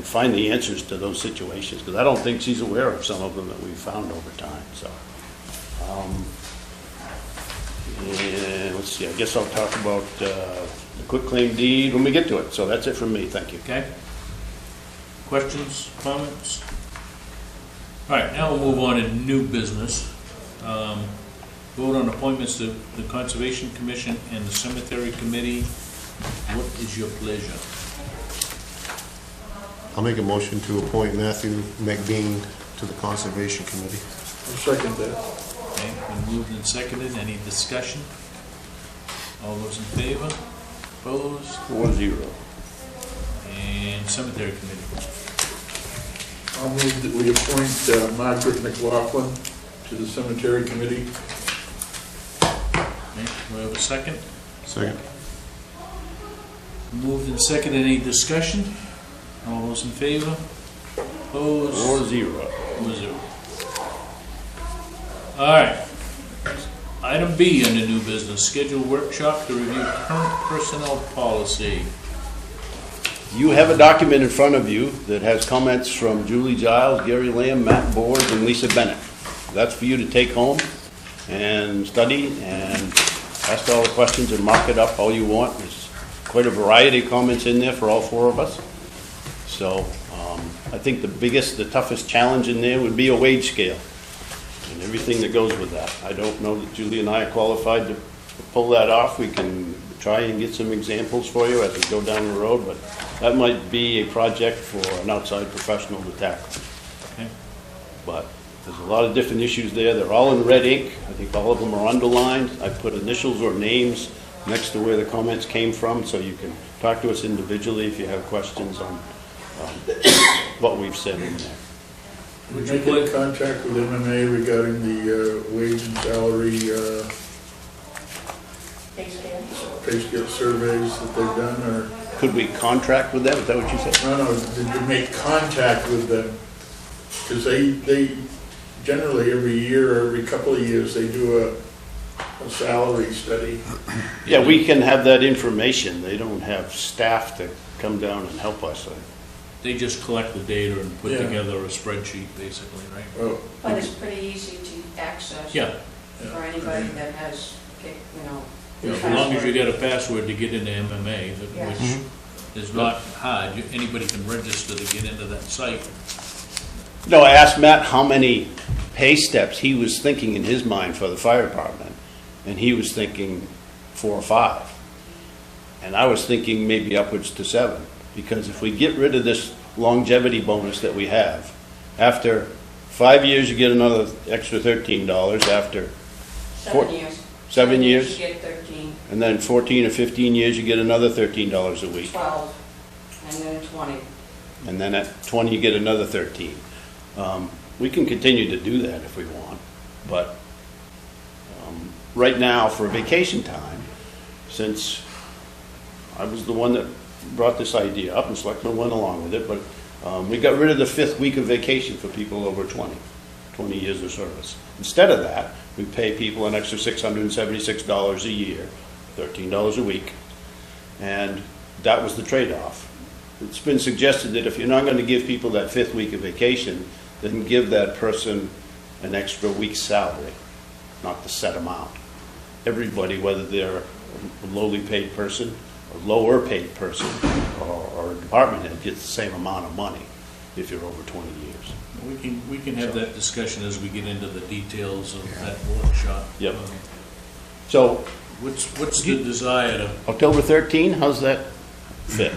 find the answers to those situations, because I don't think she's aware of some of them that we've found over time, so. And let's see, I guess I'll talk about the quitclaim deed when we get to it, so that's it from me, thank you. Okay? Questions, comments? All right, now we'll move on to new business. Vote on appointments to the Conservation Commission and the Cemetery Committee. What is your pleasure? I'll make a motion to appoint Matthew McBean to the Conservation Committee. I'll second that. Okay, been moved and seconded. Any discussion? All those in favor? Opposed? 4-0. And Cemetery Committee. I'll move that we appoint Margaret McLaughlin to the Cemetery Committee. Okay, do I have a second? Second. Moved and seconded. Any discussion? All those in favor? Opposed? 4-0. 4-0. All right. Item B under new business, scheduled workshop to review current personnel policy. You have a document in front of you that has comments from Julie Giles, Gary Lamb, Matt Board, and Lisa Bennett. That's for you to take home and study and ask all the questions and mark it up all you want. There's quite a variety of comments in there for all four of us. So I think the toughest challenge in there would be a wage scale and everything that goes with that. I don't know that Julie and I are qualified to pull that off. We can try and get some examples for you as we go down the road, but that might be a project for an outside professional to tackle. Okay. But there's a lot of different issues there. They're all in red ink. I think all of them are underlined. I put initials or names next to where the comments came from, so you can talk to us individually if you have questions on what we've said in there. Would you get in contact with MMA regarding the wage and salary pay scale surveys that they've done, or? Could we contract with them? Is that what you said? No, did you make contact with them? Because they generally every year, or every couple of years, they do a salary study. Yeah, we can have that information. They don't have staff to come down and help us. They just collect the data and put Yeah. together a spreadsheet, basically, right? Oh, But it's pretty easy to access. Yeah, For anybody that has, Yeah. as long as you get a password to get into MMA, Yeah. which is not hard. Anybody can register to get into that site. No, I asked Matt how many pay steps he was thinking in his mind for the fire department, and he was thinking 4 or 5. And I was thinking maybe upwards to 7, because if we get rid of this longevity bonus that we have, after 5 years you get another extra $13, after 7 years. 7 years, You get 13, and then 14 or 15 years you get another $13 a week. 12, and then 20. And then at 20 you get another 13. We can continue to do that if we want, but right now for vacation time, since I was the one that brought this idea up and Selectmen went along with it, but we got rid of the 5th week of vacation for people over 20 years of service. Instead of that, we pay people an extra $676 a year, $13 a week, and that was the trade-off. It's been suggested that if you're not going to give people that 5th week of vacation, then give that person an extra week's salary, not the set amount. Everybody, whether they're a lowly paid person, a lower paid person, or a department head, gets the same amount of money if you're over 20 years. We can have that discussion as we get into the details of that workshop. Yep. So, What's the desire to, October 13, how's that fit?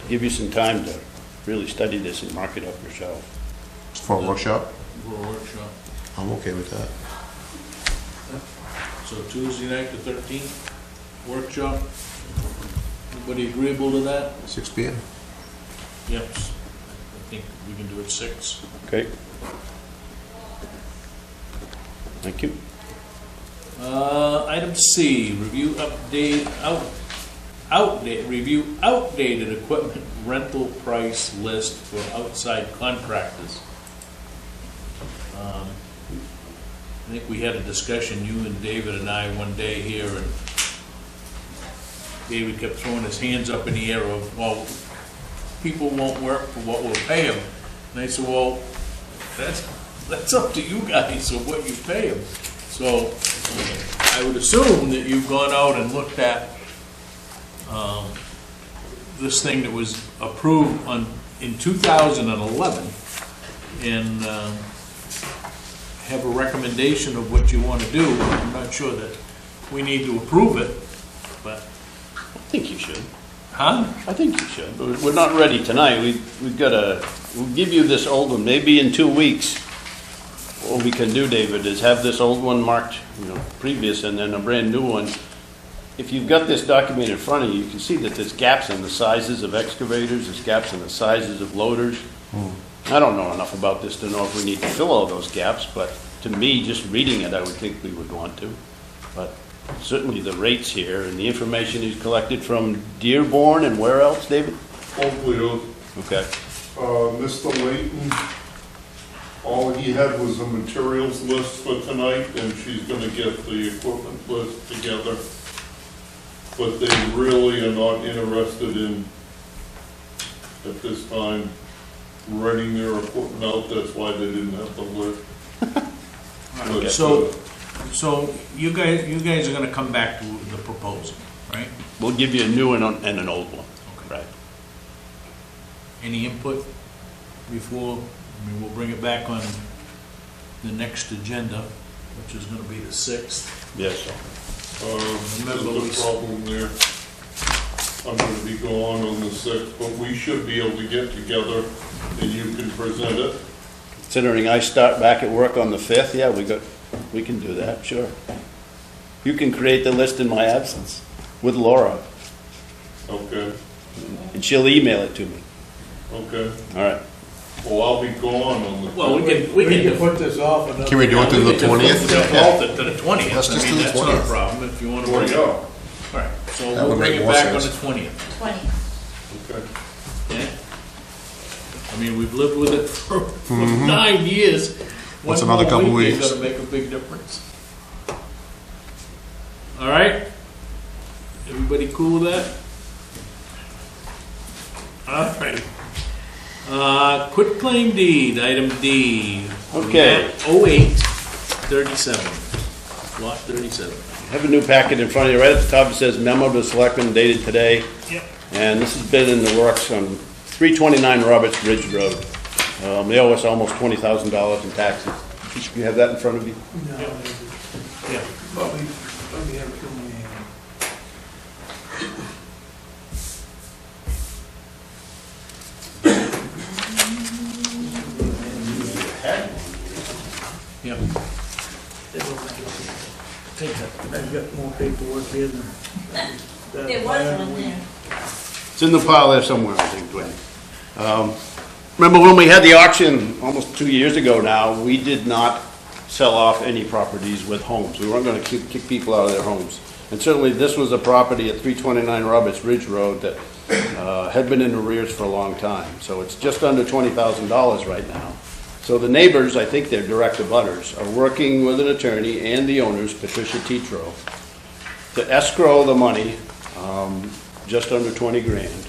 Give you some time to really study this and mark it up yourself. For a workshop? for a workshop? I'm okay with that. So Tuesday night, the 13th, workshop. Everybody agreeable to that? 6 p.m.? Yep. I think we can do it 6. Okay. Thank you. Item C, review outdated equipment rental price list for outside contractors. I think we had a discussion, you and David and I, one day here, and David kept throwing his hands up in the air of, well, people won't work for what we'll pay them. And I said, well, that's up to you guys of what you pay them. So I would assume that you've gone out and looked at this thing that was approved in 2011 and have a recommendation of what you want to do. I'm not sure that we need to approve it, but. I think you should. Huh? I think you should. We're not ready tonight. We've got to, we'll give you this old one, maybe in 2 weeks. What we can do, David, is have this old one marked, previous, and then a brand new one. If you've got this document in front of you, you can see that there's gaps in the sizes of excavators, there's gaps in the sizes of loaders. I don't know enough about this to know if we need to fill all those gaps, but to me, just reading it, I would think we would want to. But certainly the rates here and the information he's collected from Dearborn and where else, David? Oakfield, Okay. Mr. Layton, all he had was a materials list for tonight, and she's gonna get the equipment list together. But they really are not interested in, at this time, renting their equipment out. That's why they didn't have the list. But, So you guys are gonna come back to the proposal, right? We'll give you a new one and an old one. Okay. Right. Any input before, we'll bring it back on the next agenda, which is gonna be the 6th. Yes. There's a problem there. I'm gonna be gone on the 6th, but we should be able to get together and you can present it. Considering I start back at work on the 5th, yeah, we can do that, sure. You can create the list in my absence with Laura, Okay, and she'll email it to me. okay. All right. Well, I'll be gone on the. Well, We can put this off another. Can we do it to the 20th? Default it to the 20th. Let's just do the That's not a 20th. problem if you want to Well, bring it. yeah, All right, so That we'll would bring make it more back on sense. the 20th. 20. okay. Yeah? I mean, we've lived with it for 9 years. What's One another more couple week, weeks? It's gonna make a big difference. All right? Everybody cool with that? All right. Quit claim deed, item D. Okay. 0837, lot 37. Have a new packet in front of you. Right at the top it says memo to the selectmen dated today. Yep. And this has been in the works on 329 Roberts Ridge Road. They owe us almost $20,000 in taxes. You have that in front of you? No, Yeah. probably have too many. Yeah. Take that. I've got more paperwork here than. There was one there. It's in the pile there somewhere, I think, Duane. Remember when we had the auction almost 2 years ago now, we did not sell off any properties with homes. We weren't going to kick people out of their homes. And certainly this was a property at 329 Roberts Ridge Road that had been in arrears for a long time. So it's just under $20,000 right now. So the neighbors, I think they're direct abutters, are working with an attorney and the owners, Patricia Tetro, to escrow the money, just under 20 grand.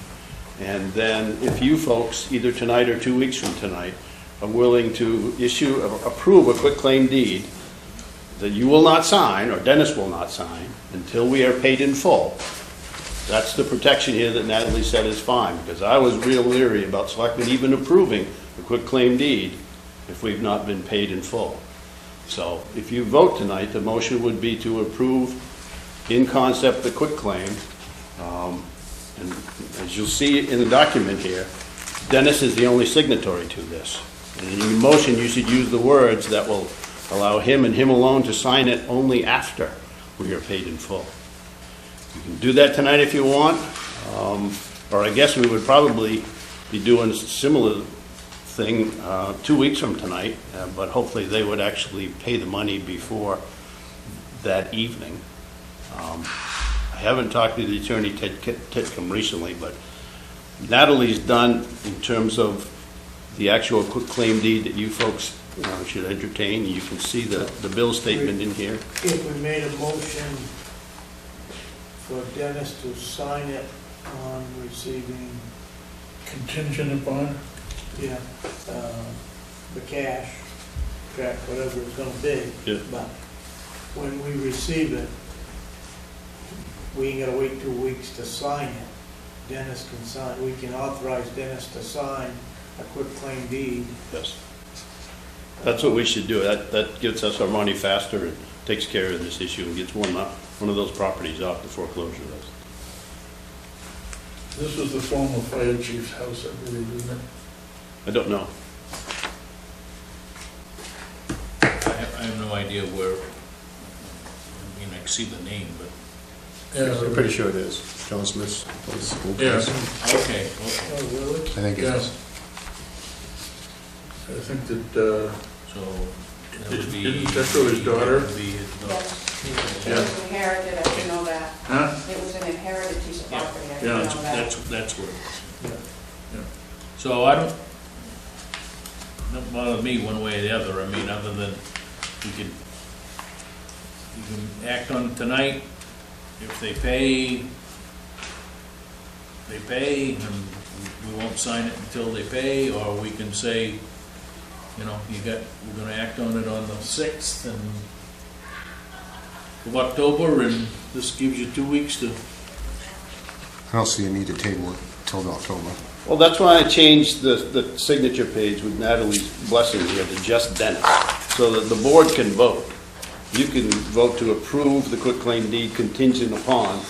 And then if you folks, either tonight or 2 weeks from tonight, are willing to approve a quitclaim deed that you will not sign, or Dennis will not sign, until we are paid in full. That's the protection here that Natalie said is fine, because I was real leery about selectmen even approving a quitclaim deed if we've not been paid in full. So if you vote tonight, the motion would be to approve in concept the quitclaim. And as you'll see in the document here, Dennis is the only signatory to this. And in your motion, you should use the words that will allow him and him alone to sign it only after we are paid in full. You can do that tonight if you want, or I guess we would probably be doing a similar thing 2 weeks from tonight, but hopefully they would actually pay the money before that evening. I haven't talked to the attorney, Ted Titcomb, recently, but Natalie's done in terms of the actual quitclaim deed that you folks should entertain. You can see the bill statement in here. If we made a motion for Dennis to sign it on receiving, Contingent upon? yeah, the cash, check, whatever it's gonna be. Yeah. But when we receive it, we ain't gotta wait 2 weeks to sign it. Dennis can sign, we can authorize Dennis to sign a quitclaim deed. Yes. That's what we should do. That gets us our money faster and takes care of this issue and gets one of those properties off the foreclosure list. This was the former fire chief's house, I believe, isn't it? I don't know. I have no idea where, I mean, I can see the name, but, I'm pretty sure it is. John Smith's place. Old Yeah, place. okay. Oh, really? I think it yeah. is. I think that, So that would be. Isn't that for his daughter? That would be his daughter. Yes, it was inherited, I didn't know that. huh? It was an inherited piece of property, I Yeah, didn't know that. That's what it is. Yeah. So don't bother me one way or the other. I mean, other than you can act on it tonight. If they pay, and we won't sign it until they pay, or we can say, we're gonna act on it on the 6th of October, and this gives you 2 weeks to. I don't see a need to table it till October. Well, that's why I changed the signature page with Natalie's blessing here to just Dennis, so that the board can vote. You can vote to approve the quitclaim deed contingent upon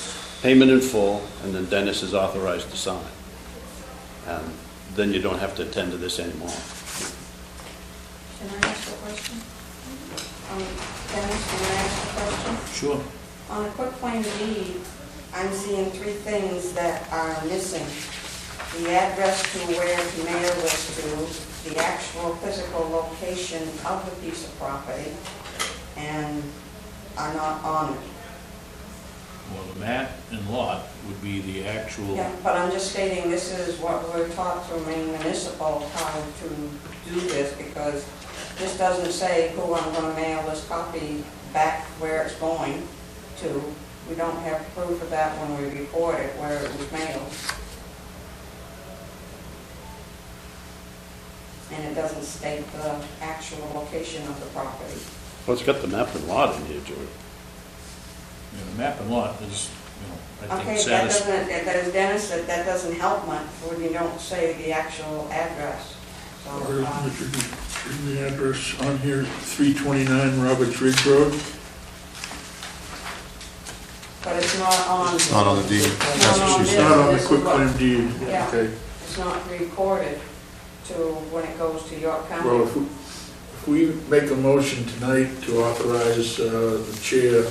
payment in full, and then Dennis is authorized to sign. And then you don't have to attend to this anymore. Can I ask a question? Dennis, can I ask a question? Sure. On a quitclaim deed, I'm seeing 3 things that are missing. The address to where to mail this to, the actual physical location of the piece of property, and are not on it. Well, the map and lot would be the actual. Yeah, but I'm just stating this is what we're taught through Maine Municipal, how to do this, because this doesn't say who I'm going to mail this copy back where it's going to. We don't have proof of that when we report it, where it was mailed. And it doesn't state the actual location of the property. Well, it's got the map and lot in here, Joey. The map and lot is, I think Okay, that doesn't, as Dennis said, that doesn't help much when you don't say the actual address. So, Isn't the address on here, 329 Roberts Ridge Road? but it's not on. It's not on the deed. That's what she It's said. not on the This is what- quitclaim deed, Yeah. okay. It's not recorded to when it goes to York County. Well, if we make a motion tonight to authorize the chair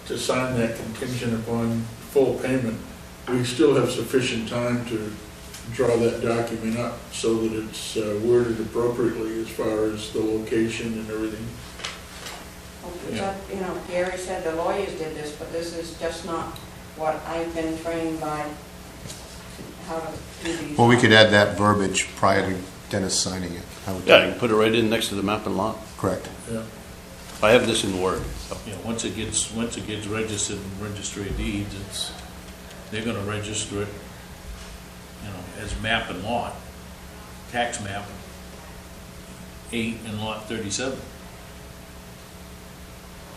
to sign that contingent upon full payment, we still have sufficient time to draw that document up so that it's worded appropriately as far as the location and everything. But, Gary said the lawyers did this, but this is just not what I've been trained by, how to do these. Well, we could add that verbiage prior to Dennis signing it. I would- Yeah, you can put it right in next to the map and lot. Correct. Yeah. I have this in Word, so. once it gets registered in Registry of Deeds, they're gonna register it, as map and lot, tax map 8 and lot 37.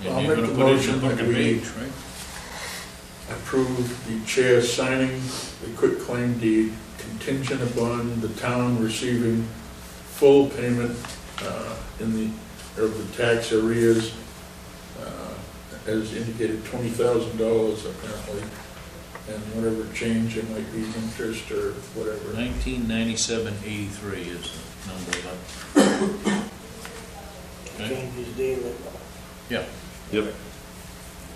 I'll And you're make gonna the put it in motion the book that and we- page, right? Approve the chair signing the quitclaim deed contingent upon the town receiving full payment of the tax arrears, as indicated, $20,000 apparently, and whatever change there might be, interest or whatever. 1997-83 is the number. Okay? Changes daily. Yeah. Yep.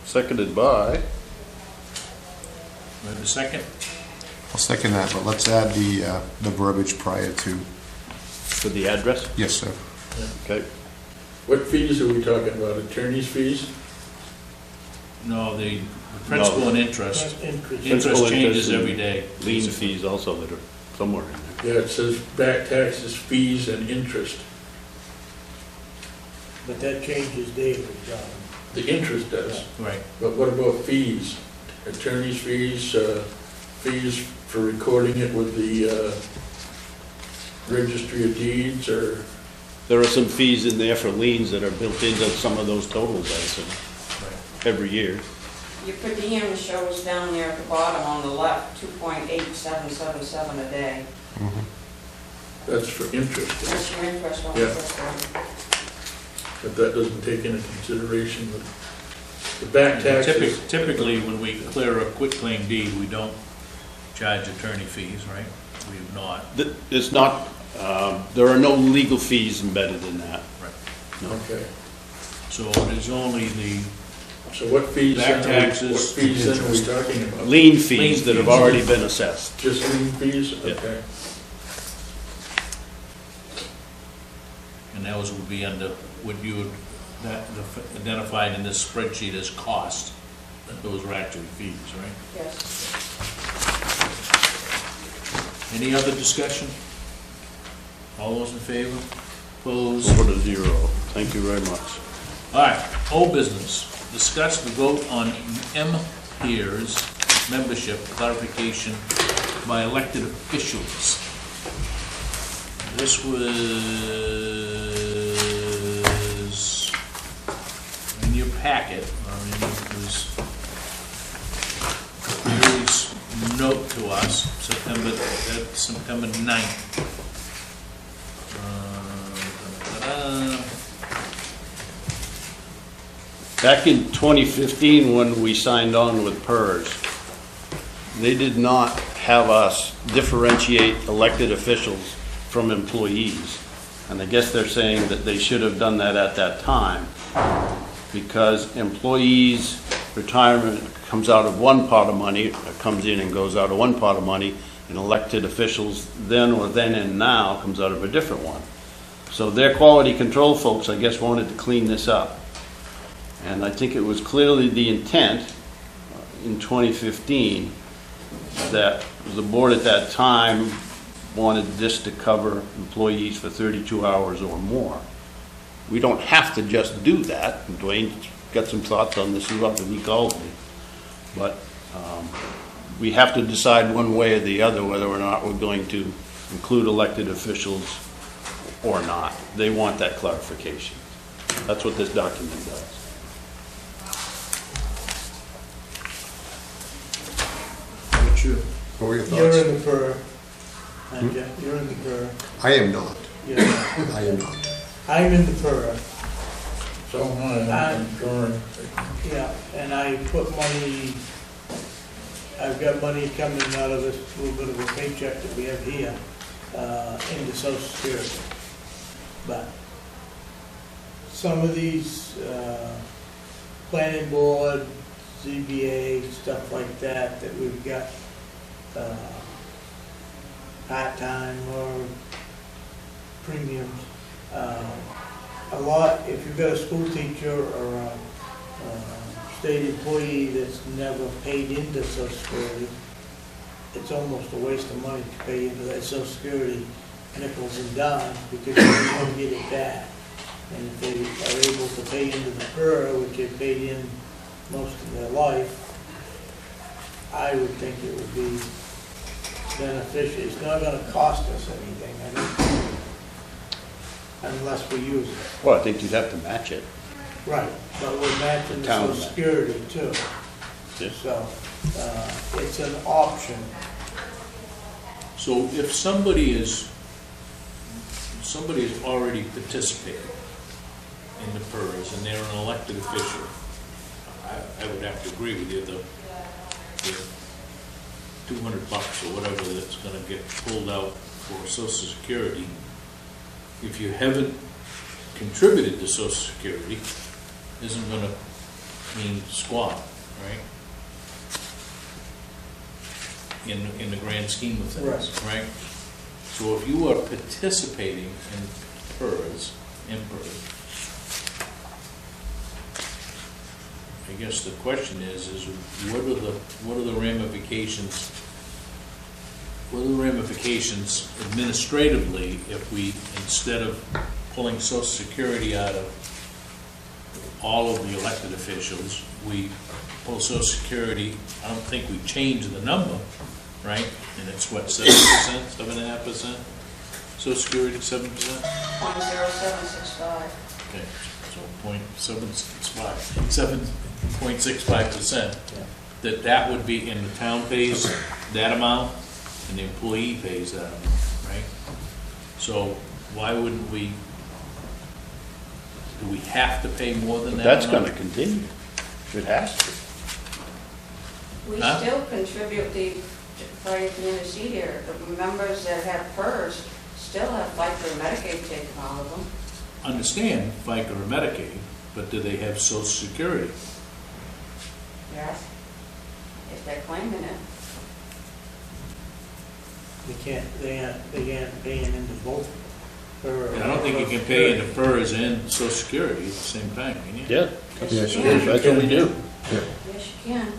Seconded by, We have a second? I'll second that, but let's add the verbiage prior to, for the address. yes, sir. Okay. What fees are we talking about? Attorney's fees? No, the principal and interest. Interest. Interest Principal, changes interest, every day. Lien fees also that are somewhere in there. Yeah, it says back taxes, fees, and interest. But that changes daily, John. The interest does. Right. But what about fees? Attorney's fees, fees for recording it with the Registry of Deeds, or? There are some fees in there for liens that are built into some of those totals, I assume, every year. Your per diem shows down there at the bottom on the left, 2.8777 a day. That's for interest, That's your interest on the Yeah. first one. but that doesn't take into consideration the back taxes. Typically, when we clear a quitclaim deed, we don't charge attorney fees, right? We've not. It's not, there are no legal fees embedded in that. Okay, So it is only the so what fees Back then taxes, what fees then are we talking about? Lien fees that have fees. already been assessed. Just lien fees? Yeah. Okay. and those would be under what you identified in this spreadsheet as cost. Those are actually fees, right? Yes. Any other discussion? All those in favor? Opposed? 4-0. Thank you very much. All right, old business. Discuss the vote on M.R.S.A. membership clarification by elected officials. This was in your packet, it was Mary's note to us, September 9th. Back in 2015, when we signed on with PERS, they did not have us differentiate elected officials from employees. And I guess they're saying that they should have done that at that time, because employees' retirement comes out of one pot of money, comes in and goes out of one pot of money, and elected officials then and now comes out of a different one. So their quality control folks, I guess, wanted to clean this up. And I think it was clearly the intent in 2015 that the board at that time wanted this to cover employees for 32 hours or more. We don't have to just do that. Duane's got some thoughts on this as well, and he called me. But we have to decide one way or the other whether or not we're going to include elected officials or not. They want that clarification. That's what this document does. What were your You're thoughts? in the PER. You're in the PER. I am not. Yeah. I am not. I'm in the PER. So I'm current. Yeah, and I put money, I've got money coming out of this little bit of a paycheck that we have here, into Social Security. But some of these, planning board, ZBA, stuff like that, that we've got, part-time or premiums, a lot, if you've got a school teacher or a state employee that's never paid into Social Security, it's almost a waste of money to pay into that Social Security nickels and dimes because you don't get it back. And if they are able to pay into the PER, which they paid in most of their life, I would think it would be beneficial. It's not gonna cost us anything, I don't think, unless we use it. Well, I think you'd have to match it. Right, but we're matching the Town Social match. Security too. Yeah. So, it's an option. So if somebody is already participated in the PERS and they're an elected official, I would have to agree with you, the $200 or whatever that's gonna get pulled out for Social Security, if you haven't contributed to Social Security, isn't gonna mean squat, right? In the grand scheme of things, right? So if you are participating in PERS, I guess the question is what are the ramifications? What are the ramifications administratively if we, instead of pulling Social Security out of all of the elected officials. We pull Social Security, I don't think we changed the number, right? And it's what, 7%, 7.5%? Social Security, 7%? 0.0765. Okay, so 0.765, 7.65%. That would be, and the town pays that amount, and the employee pays that amount, right? So why wouldn't we, do we have to pay more than that That's amount? gonna continue. It has to. We Huh? still contribute the, for your community here, the members that have PERS still have FICA or Medicaid taken out of them. Understand FICA or Medicaid, but do they have Social Security? Yes. If they're claiming it. They can't pay into both. And I don't think you can pay into FERS and Social Security at the same time, can you? Yeah, Yes, you can. that's what we do. Yes, you can.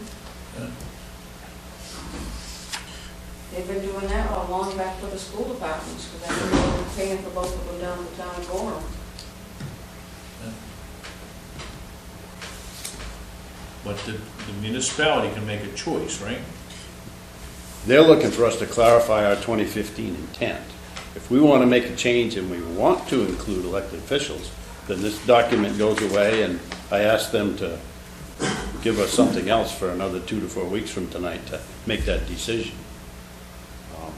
They've been doing that all along back to the school departments, because they've been paying for both of them down at the town of Gorham. But the municipality can make a choice, right? They're looking for us to clarify our 2015 intent. If we want to make a change and we want to include elected officials, then this document goes away, and I ask them to give us something else for another 2 to 4 weeks from tonight to make that decision. I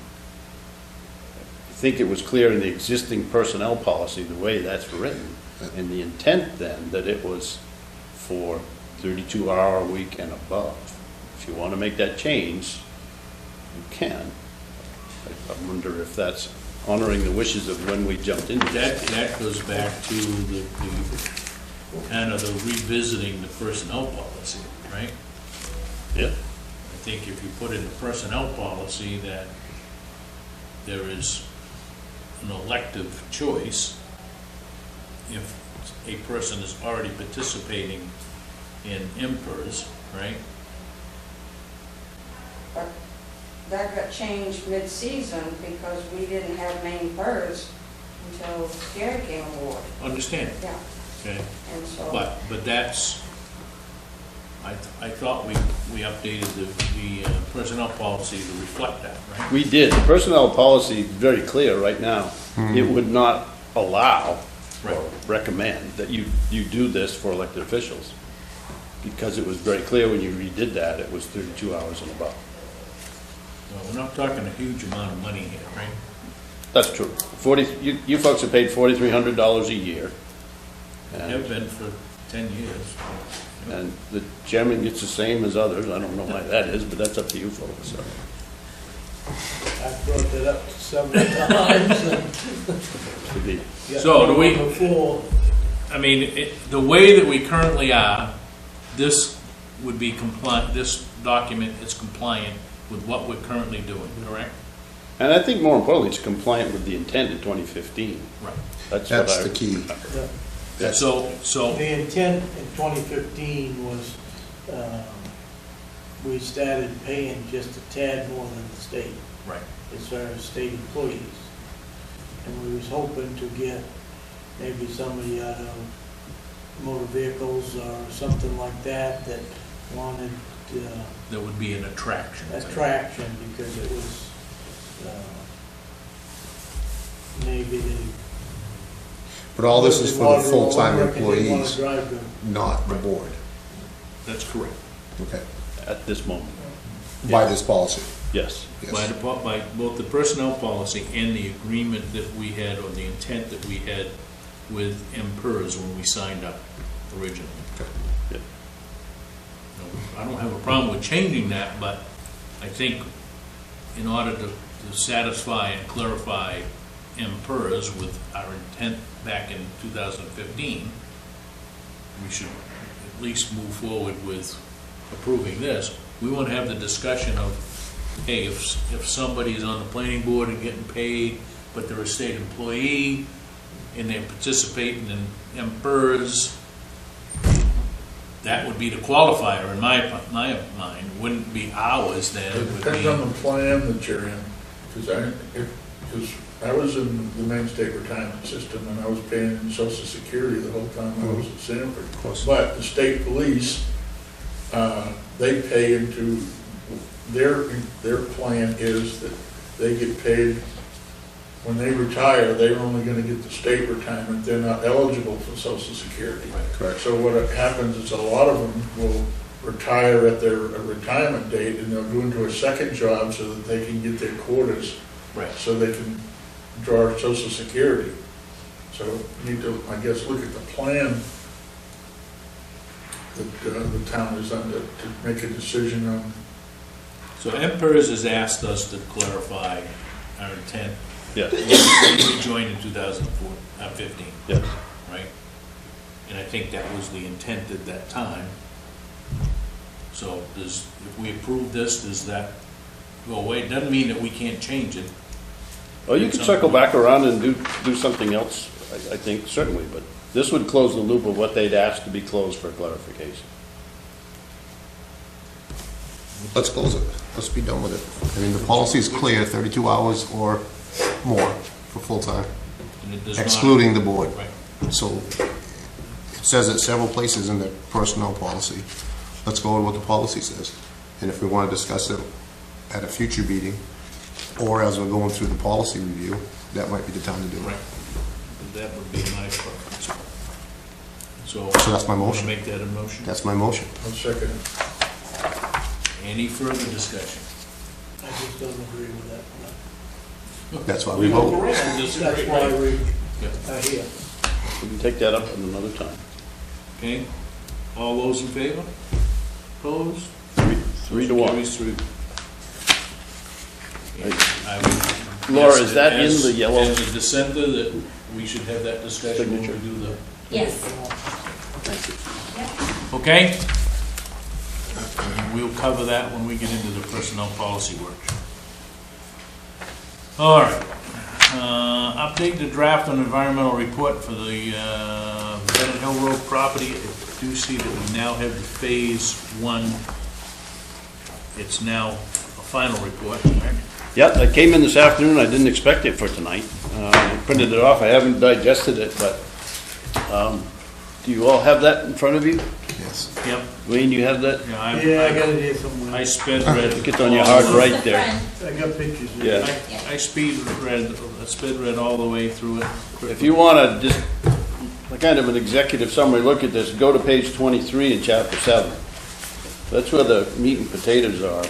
think it was clear in the existing personnel policy, the way that's written, and the intent then, that it was for 32-hour a week and above. If you want to make that change, you can. I wonder if that's honoring the wishes of when we jumped into That, this. that goes back to the kind of the revisiting the personnel policy, right? Yeah. I think if you put in the personnel policy that there is an elective choice, if a person is already participating in M.R.S.A, right? But that got changed mid-season because we didn't have main PERS until Gary came aboard. Understand, Yeah, okay? and so. But that's, I thought we updated the personnel policy to reflect that, right? We did. The personnel policy is very clear right now. It would not allow Right. or recommend that you do this for elected officials, because it was very clear when you redid that, it was 32 hours and above. Well, we're not talking a huge amount of money here, right? That's true. You folks have paid $4,300 a year. Have been for 10 years. And the chairman gets the same as others. I don't know why that is, but that's up to you folks. So. I've brought that up several times. To be- So do we- Before, I mean, the way that we currently are, this would be compliant, this document is compliant with what we're currently doing, correct? And I think more importantly, it's compliant with the intent in 2015. Right. That's the key. So, the intent in 2015 was, we started paying just a tad more than the state, right, as far as state employees. And we was hoping to get maybe somebody out of motor vehicles or something like that that wanted there would be an attraction. attraction, because it was, maybe they. But all this is for the Waterboro full-time work and they wanna employees, drive the- not the board. That's correct. Okay. At this moment, By this policy. yes. By both the personnel policy and the agreement that we had, or the intent that we had with M.R.S.A when we signed up originally. Yeah. I don't have a problem with changing that, but I think in order to satisfy and clarify M.R.S.A with our intent back in 2015, we should at least move forward with approving this. We want to have the discussion of, hey, if somebody's on the planning board and getting paid, but they're a state employee and they're participating in M.R.S.A, that would be the qualifier in my mind. Wouldn't be ours then. It It would depends be, on the plan that you're in, because if because I was in the Maine State Retirement System, and I was paying Social Security the whole time I was at Sanford. But the state police, they pay into, their plan is that they get paid, when they retire, they're only gonna get the state retirement, they're not eligible for Social Security. Correct. So what happens is a lot of them will retire at their retirement date, and they'll go into a second job so that they can get their quarters, Right. so they can draw Social Security. So you need to, I guess, look at the plan that the town is under to make a decision on. So M.R.S.A has asked us to clarify our intent. Yes, We joined in 2015, yes. right? And I think that was the intent at that time. So if we approve this, does that go away? It doesn't mean that we can't change it. Well, you could circle back around and do something else, I think, certainly, but this would close the loop of what they'd asked to be closed for clarification. Let's close it. Let's be done with it. I mean, the policy is clear, 32 hours or more for full-time, And it does not- excluding the board. Right. So it says it several places in the personnel policy. Let's go with what the policy says. And if we want to discuss it at a future meeting, or as we're going through the policy review, that might be the time to do it. Right. That would be my preference. So that's my wanna motion. Make that a motion? That's my motion. I'll second it. Any further discussion? I just don't agree with that. That's why we vote. That's why we Yeah. are here. We can take that up at another time. Okay, all those in favor? Opposed? 3-1. Carries through. I would Laura, guess is that in as- the yellow As a dissenter, that we should have that discussion when we signature? do the, Yes. okay? We'll cover that when we get into the personnel policy work. All right. Update the draft on environmental report for the Bennett Hill Road property. I do see that we now have the phase 1. It's now a final report, right? Yeah, that came in this afternoon. I didn't expect it for tonight. I printed it off. I haven't digested it, but do you all have that in front of you? Yes. Yep. Wayne, you have that? Yeah, Yeah, I got it here somewhere. I sped read. It's on your hard right there. I got pictures. of it. Yeah. I sped read all the way through it. If you want to just, kind of an executive summary, look at this, go to page 23 in chapter 7. That's where the meat and potatoes are.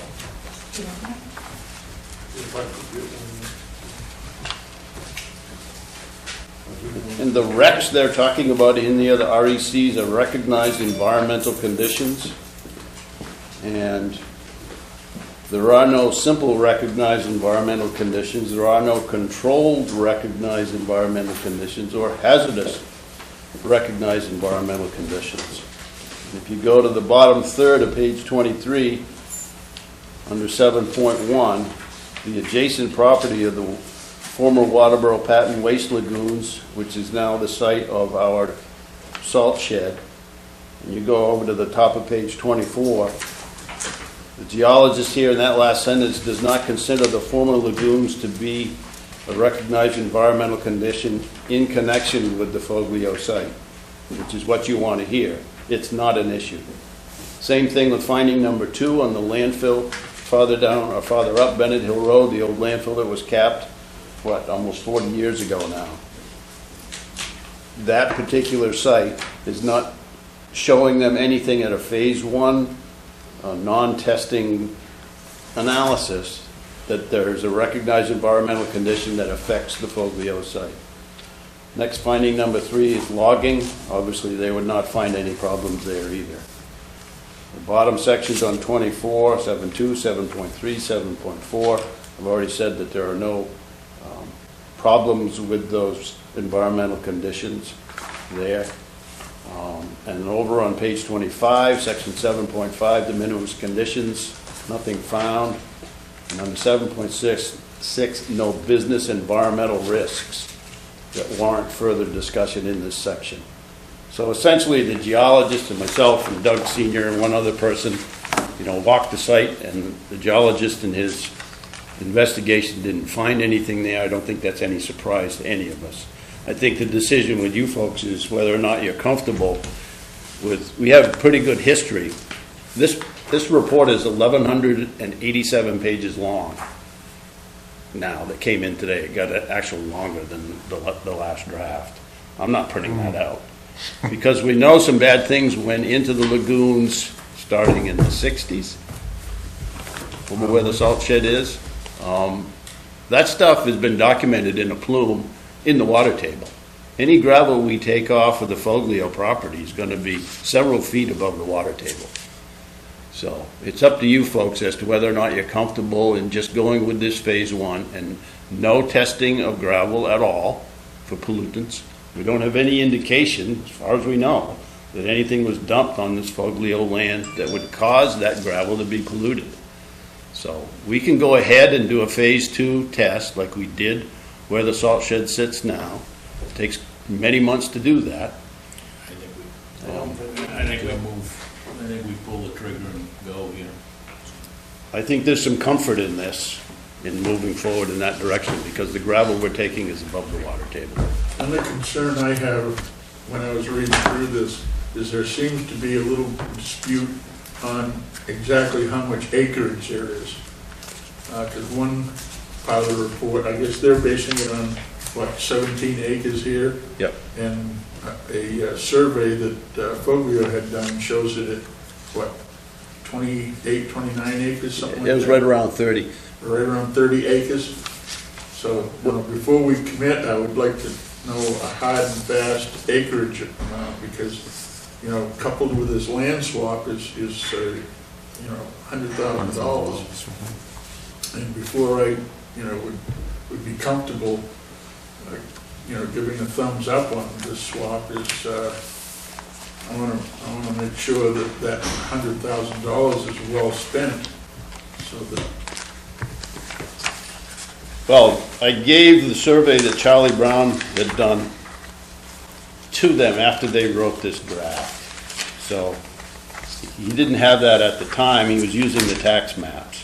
And the RECs they're talking about in the other RECs are recognized environmental conditions. And there are no simple recognized environmental conditions. There are no controlled recognized environmental conditions or hazardous recognized environmental conditions. If you go to the bottom third of page 23, under 7.1, the adjacent property of the former Waterboro Patent Waste Lagoons, which is now the site of our salt shed. And you go over to the top of page 24, the geologist here in that last sentence does not consider the former lagoons to be a recognized environmental condition in connection with the Foglio site, which is what you want to hear. It's not an issue. Same thing with finding number 2 on the landfill farther down or farther up Bennett Hill Road, the old landfill that was capped, almost 40 years ago now. That particular site is not showing them anything at a phase 1 non-testing analysis that there's a recognized environmental condition that affects the Foglio site. Next finding number 3 is logging. Obviously they would not find any problems there either. The bottom sections on 24, 7.2, 7.3, 7.4, I've already said that there are no problems with those environmental conditions there. And over on page 25, section 7.5, de minimis conditions, nothing found. And under 7.6, no business environmental risks that warrant further discussion in this section. So essentially, the geologist and myself and Doug Sr. and one other person, walked the site, and the geologist in his Investigation didn't find anything there. I don't think that's any surprise to any of us. I think the decision with you folks is whether or not you're comfortable with, we have pretty good history. This report is 1,187 pages long now that came in today. It got actually longer than the last draft. I'm not printing that out. Because we know some bad things went into the lagoons starting in the 60s, from where the salt shed is. That stuff has been documented in a plume in the water table. Any gravel we take off of the Foglio property is going to be several feet above the water table. So it's up to you folks as to whether or not you're comfortable in just going with this phase one and no testing of gravel at all for pollutants. We don't have any indication, as far as we know, that anything was dumped on this Foglio land that would cause that gravel to be polluted. So we can go ahead and do a phase two test like we did where the salt shed sits now. It takes many months to do that. I think we pull the trigger and go here. I think there's some comfort in this, in moving forward in that direction, because the gravel we're taking is above the water table. And the concern I have when I was reading through this is there seems to be a little dispute on exactly how much acreage there is. Because one part of the report, I guess they're basing it on, what, 17 acres here? Yep. And a survey that Foglio had done shows it at, what, 28, 29 acres, something like that? It was right around 30. Right around 30 acres. So, before we commit, I would like to know a hard and fast acreage amount, because, coupled with this land swap is $100,000. And before I, would be comfortable, giving a thumbs up on this swap is, I want to make sure that $100,000 is well spent, so that. Well, I gave the survey that Charlie Brown had done to them after they wrote this draft. So he didn't have that at the time. He was using the tax maps.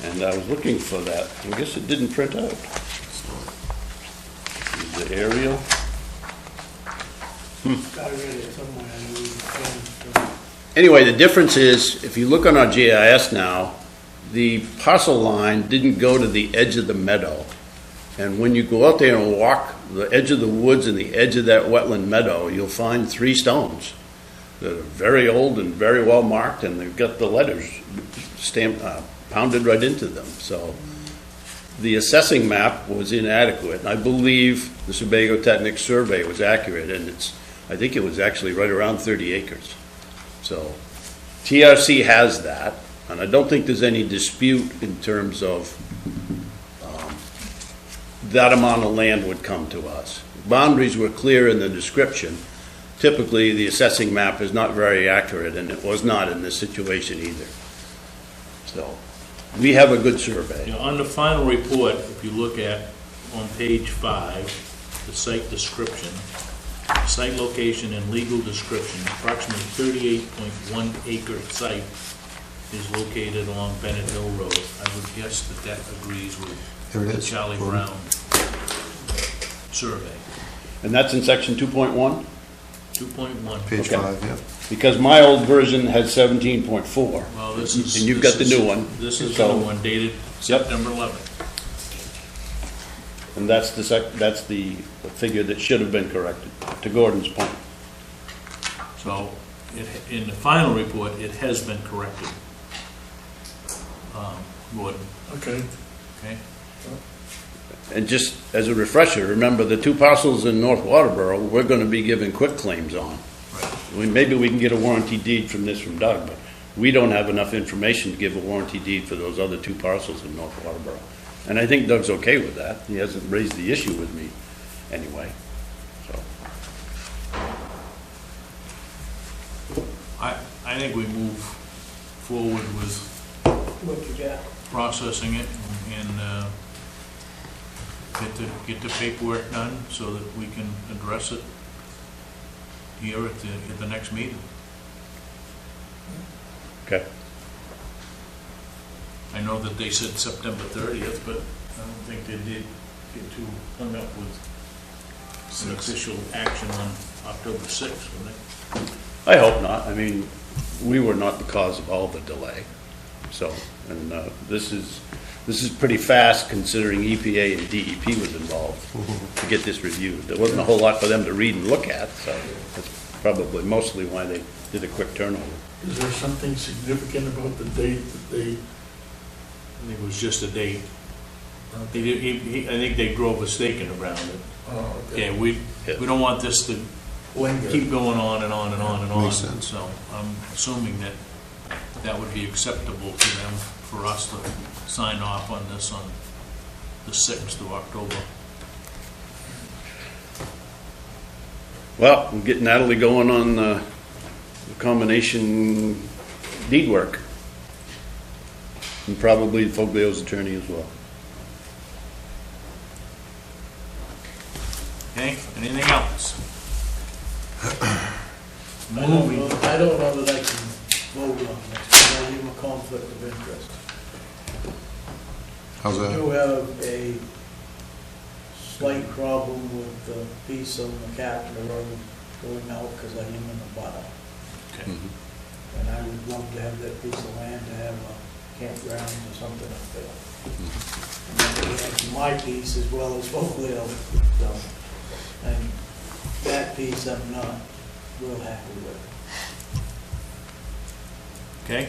And I was looking for that. I guess it didn't print out. The aerial. I read it somewhere. Anyway, the difference is, if you look on our GIS now, the parcel line didn't go to the edge of the meadow. And when you go out there and walk the edge of the woods and the edge of that wetland meadow, you'll find 3 stones that are very old and very well marked, and they've got the letters stamped, pounded right into them. So the assessing map was inadequate. And I believe the Sebago Technic survey was accurate, and I think it was actually right around 30 acres. So TRC has that, and I don't think there's any dispute in terms of that amount of land would come to us. Boundaries were clear in the description. Typically, the assessing map is not very accurate, and it was not in this situation either. So we have a good survey. On the final report, if you look at on page 5, the site description, site location and legal description, approximately 38.1 acre site is located along Bennett Hill Road. I would guess that agrees with the Charlie Brown survey. And that's in section 2.1? 2.1. Page Okay. 5, yeah. Because my old version had 17.4. Well, this is. And you've got the new one. This is the So- new one dated September 11th. And that's the figure that should have been corrected, to Gordon's point. So in the final report, it has been corrected. Gordon, Okay. okay? And just as a refresher, remember the 2 parcels in North Waterboro, we're going to be giving quick claims on. Right. Maybe we can get a warranty deed from Doug, but we don't have enough information to give a warranty deed for those other 2 parcels in North Waterboro. And I think Doug's okay with that. He hasn't raised the issue with me anyway. So I think we move forward with What you got? processing it and get the paperwork done so that we can address it here at the next meeting. okay. I know that they said September 30th, but I don't think they did get too hung up with an official action on October 6th, were they? I hope not. I mean, we were not the cause of all the delay. So, and this is pretty fast considering EPA and DEP was involved to get this reviewed. There wasn't a whole lot for them to read and look at, so that's probably mostly why they did a quick turnover. Is there something significant about the date that they, I think it was just a date. I think they drove a stake in the ground. oh, okay. Yeah, we don't want this to Linger. keep going on and on and on and on. Makes sense. So I'm assuming that that would be acceptable to them for us to sign off on this on the 6th of October. Well, I'm getting Natalie going on the combination deed work. And probably Foglio's attorney as well. Okay, anything else? I don't know that I can vote on this, because I have a conflict of interest. How's I that? do have a slight problem with the piece on the Capitol Road going out, because I am in the butter. Okay. And I would love to have that piece of land to have a campground or something up there. And that would add to my piece as well as Foglio, so. And that piece I'm not real happy with. Okay,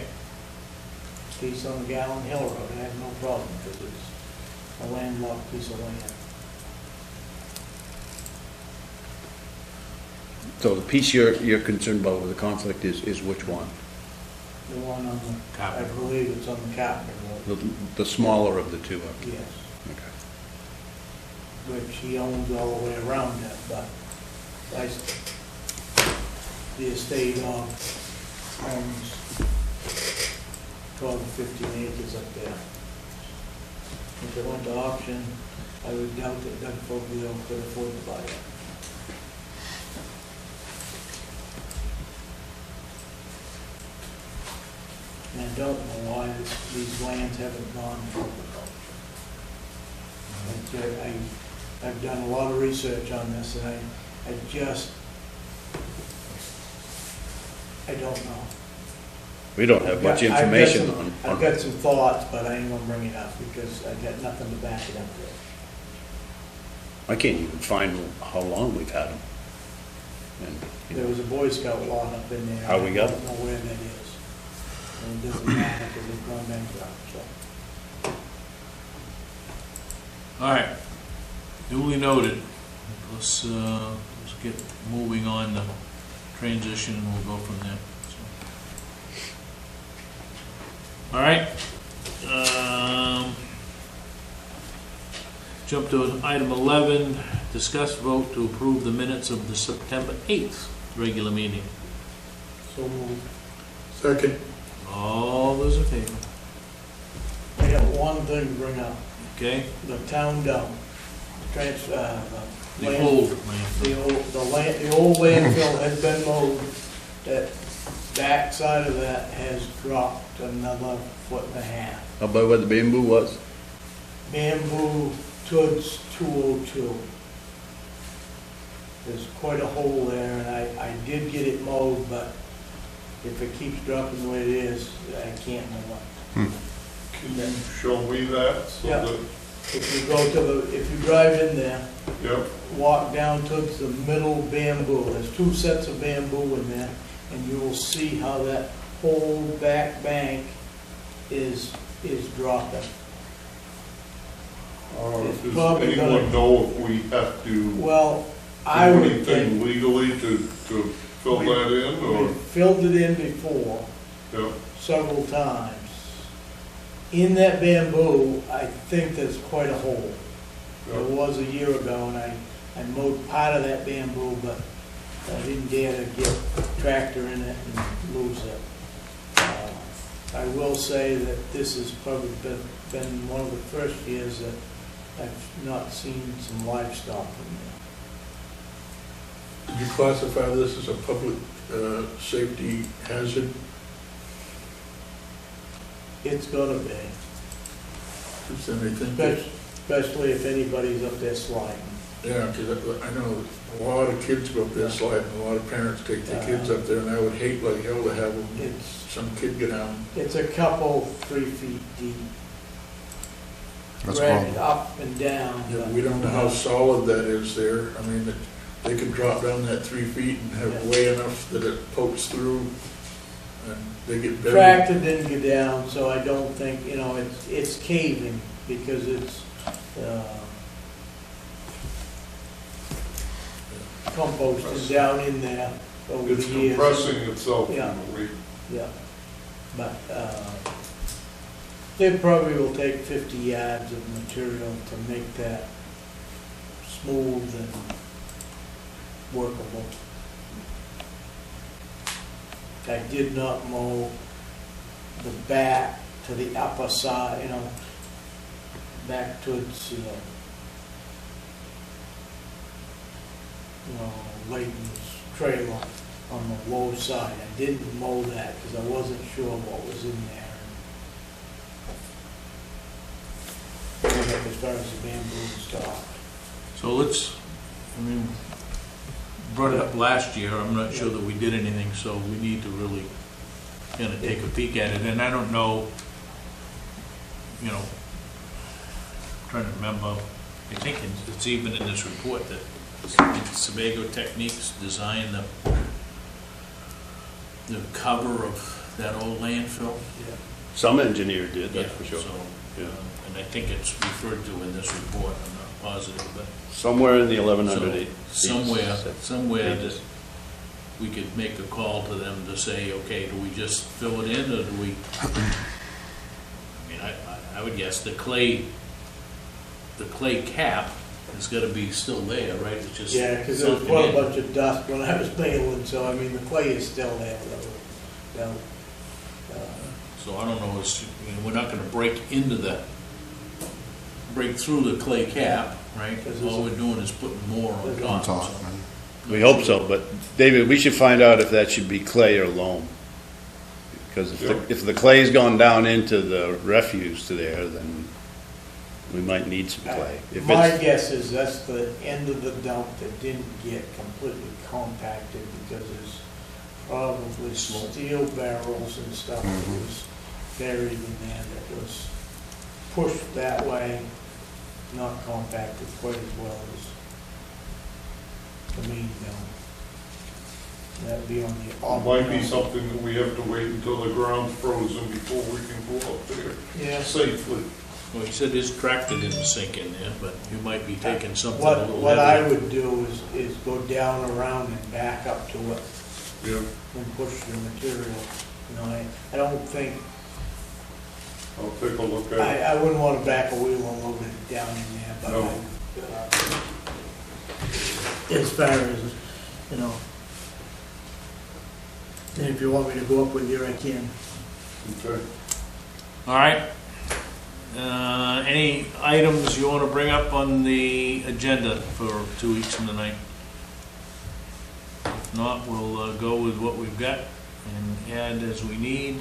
Piece on the Gallen Hill Road, I have no problem, because it's a landlocked piece of land. So the piece you're concerned about with the conflict is which one? The one on the, I Capitol. believe it's on the Capitol Road, The smaller of the two? yes, Okay. which he owns all the way around it, but the estate owns 12 or 15 acres up there. If it went to auction, I would doubt that Doug Foglio could afford to buy it. And I don't know why these lands haven't gone to public auction. I've done a lot of research on this, and I don't know. We don't have much information on. I've got some thoughts, but I ain't gonna bring it up, because I've got nothing to back it up with. I can't even find how long we've had them. And, you There know, was a Boy Scout lot up in there. How we got I it? don't know where that is. And it doesn't matter, because they've gone bankrupt, so. all right. Duly noted. Let's get moving on the transition, and we'll go from there. So. All right. Jump to item 11, discuss vote to approve the minutes of the September 8th regular meeting. So moved. Second. All those in favor? I got one thing to bring up, Okay? the town dump, the The old man. the old landfill has been mowed, that back side of that has dropped another 1.5 feet. Up by where the bamboo was? Bamboo towards 202. There's quite a hole there, and I did get it mowed, but if it keeps dropping the way it is, I can't mow it. Can you show me that? So Yeah. that, If you go to if you drive in there, yep, walk down towards the middle bamboo, there's 2 sets of bamboo in there, and you will see how that whole back bank is dropping. It's does probably anyone gonna- know if we have to Well, do I would anything think, legally to fill We- that in, or? we've filled it in before, Yep, several times. In that bamboo, I think there's quite a hole. There yep. was a year ago, and I mowed part of that bamboo, but I didn't dare to get a tractor in it and lose it. I will say that this has probably been one of the first years that I've not seen some livestock in there. Did you classify this as a public safety hazard? It's gonna be. Because then they think, Especially if anybody's up there sliding. yeah, because I know a lot of kids go up there sliding, a lot of parents take their kids up there, and I would hate like hell to have them, some kid get down. It's a couple 3 feet deep. That's a Right, problem. up and down. Yeah, we don't know how solid that is there. I mean, they could drop down that 3 feet and have Yeah. way enough that it pokes through, and they get better. Tractor didn't get down, so I don't think, it's caving because it's, composted down in there over It's the years. compressing itself in Yeah. a way. Yeah, but, they probably will take 50 yards of material to make that smooth and workable. I did not mow the back to the upper side, back towards, Layton's trailer on the low side. I didn't mow that because I wasn't sure what was in there. As far as the bamboo and stuff. So brought it up last year, I'm not sure that we did anything, so we need to really kind of take a peek at it, and I don't know, trying to remember, I think it's even in this report that Sebago Techniques designed the cover of that old landfill. Yeah. Some engineer did, Yeah, that's for sure. so, Yeah. and I think it's referred to in this report, I'm not positive, but Somewhere in the 1100. somewhere that we could make a call to them to say, okay, do we just fill it in, or do we, I would guess the clay cap is gonna be still there, right? It's just Yeah, because there was sunken quite a in. bunch of dust when I was bailing, so the clay is still there, though. So I don't know, we're not gonna break through the clay cap, right? All we're doing is putting more on On top. top, so. right? We hope so, but David, we should find out if that should be clay or loam. Because if the clay's gone down into the refuse to there, then we might need some clay. If My it's, guess is that's the end of the dump that didn't get completely compacted because there's probably steel barrels and stuff that was buried in there that was pushed that way, not compacted quite as well as the main dump. That'd be on the It opposite. might be something that we have to wait until the ground's frozen before we can go up there Yeah. safely. Well, he said his tractor didn't sink in there, but you might be taking something a little What I heavier. would do is go down around and back up to it Yeah. and push the material. I don't think, I'll take a look at it. I wouldn't want to back a wheel and load it down in there, but No. as far as, and if you want me to go up with you, I can. Okay. All right. Any items you want to bring up on the agenda for 2 weeks from tonight? If not, we'll go with what we've got and add as we need.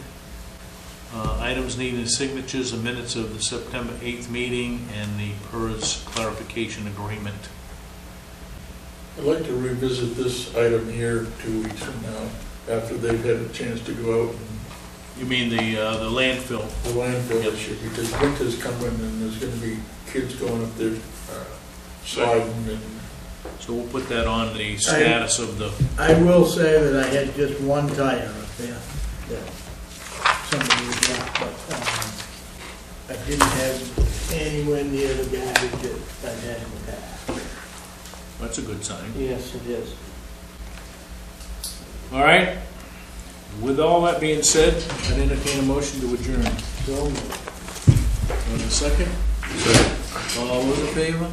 Items needing signatures, the minutes of the September 8th meeting and the PERS clarification agreement. I'd like to revisit this item here 2 weeks from now, after they've had a chance to go out and You mean the landfill? the landfill issue, because winter's coming and there's gonna be kids going up there sliding and, So we'll put that on the status of the, I will say that I had just one tire up there that somebody was left, but I didn't have anywhere near the garbage that I had in the past. that's a good sign. Yes, it is. All right. With all that being said, I'd entertain a motion to adjourn. So, Want a second? All those in favor?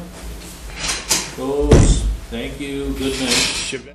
Opposed? Thank you. Good night.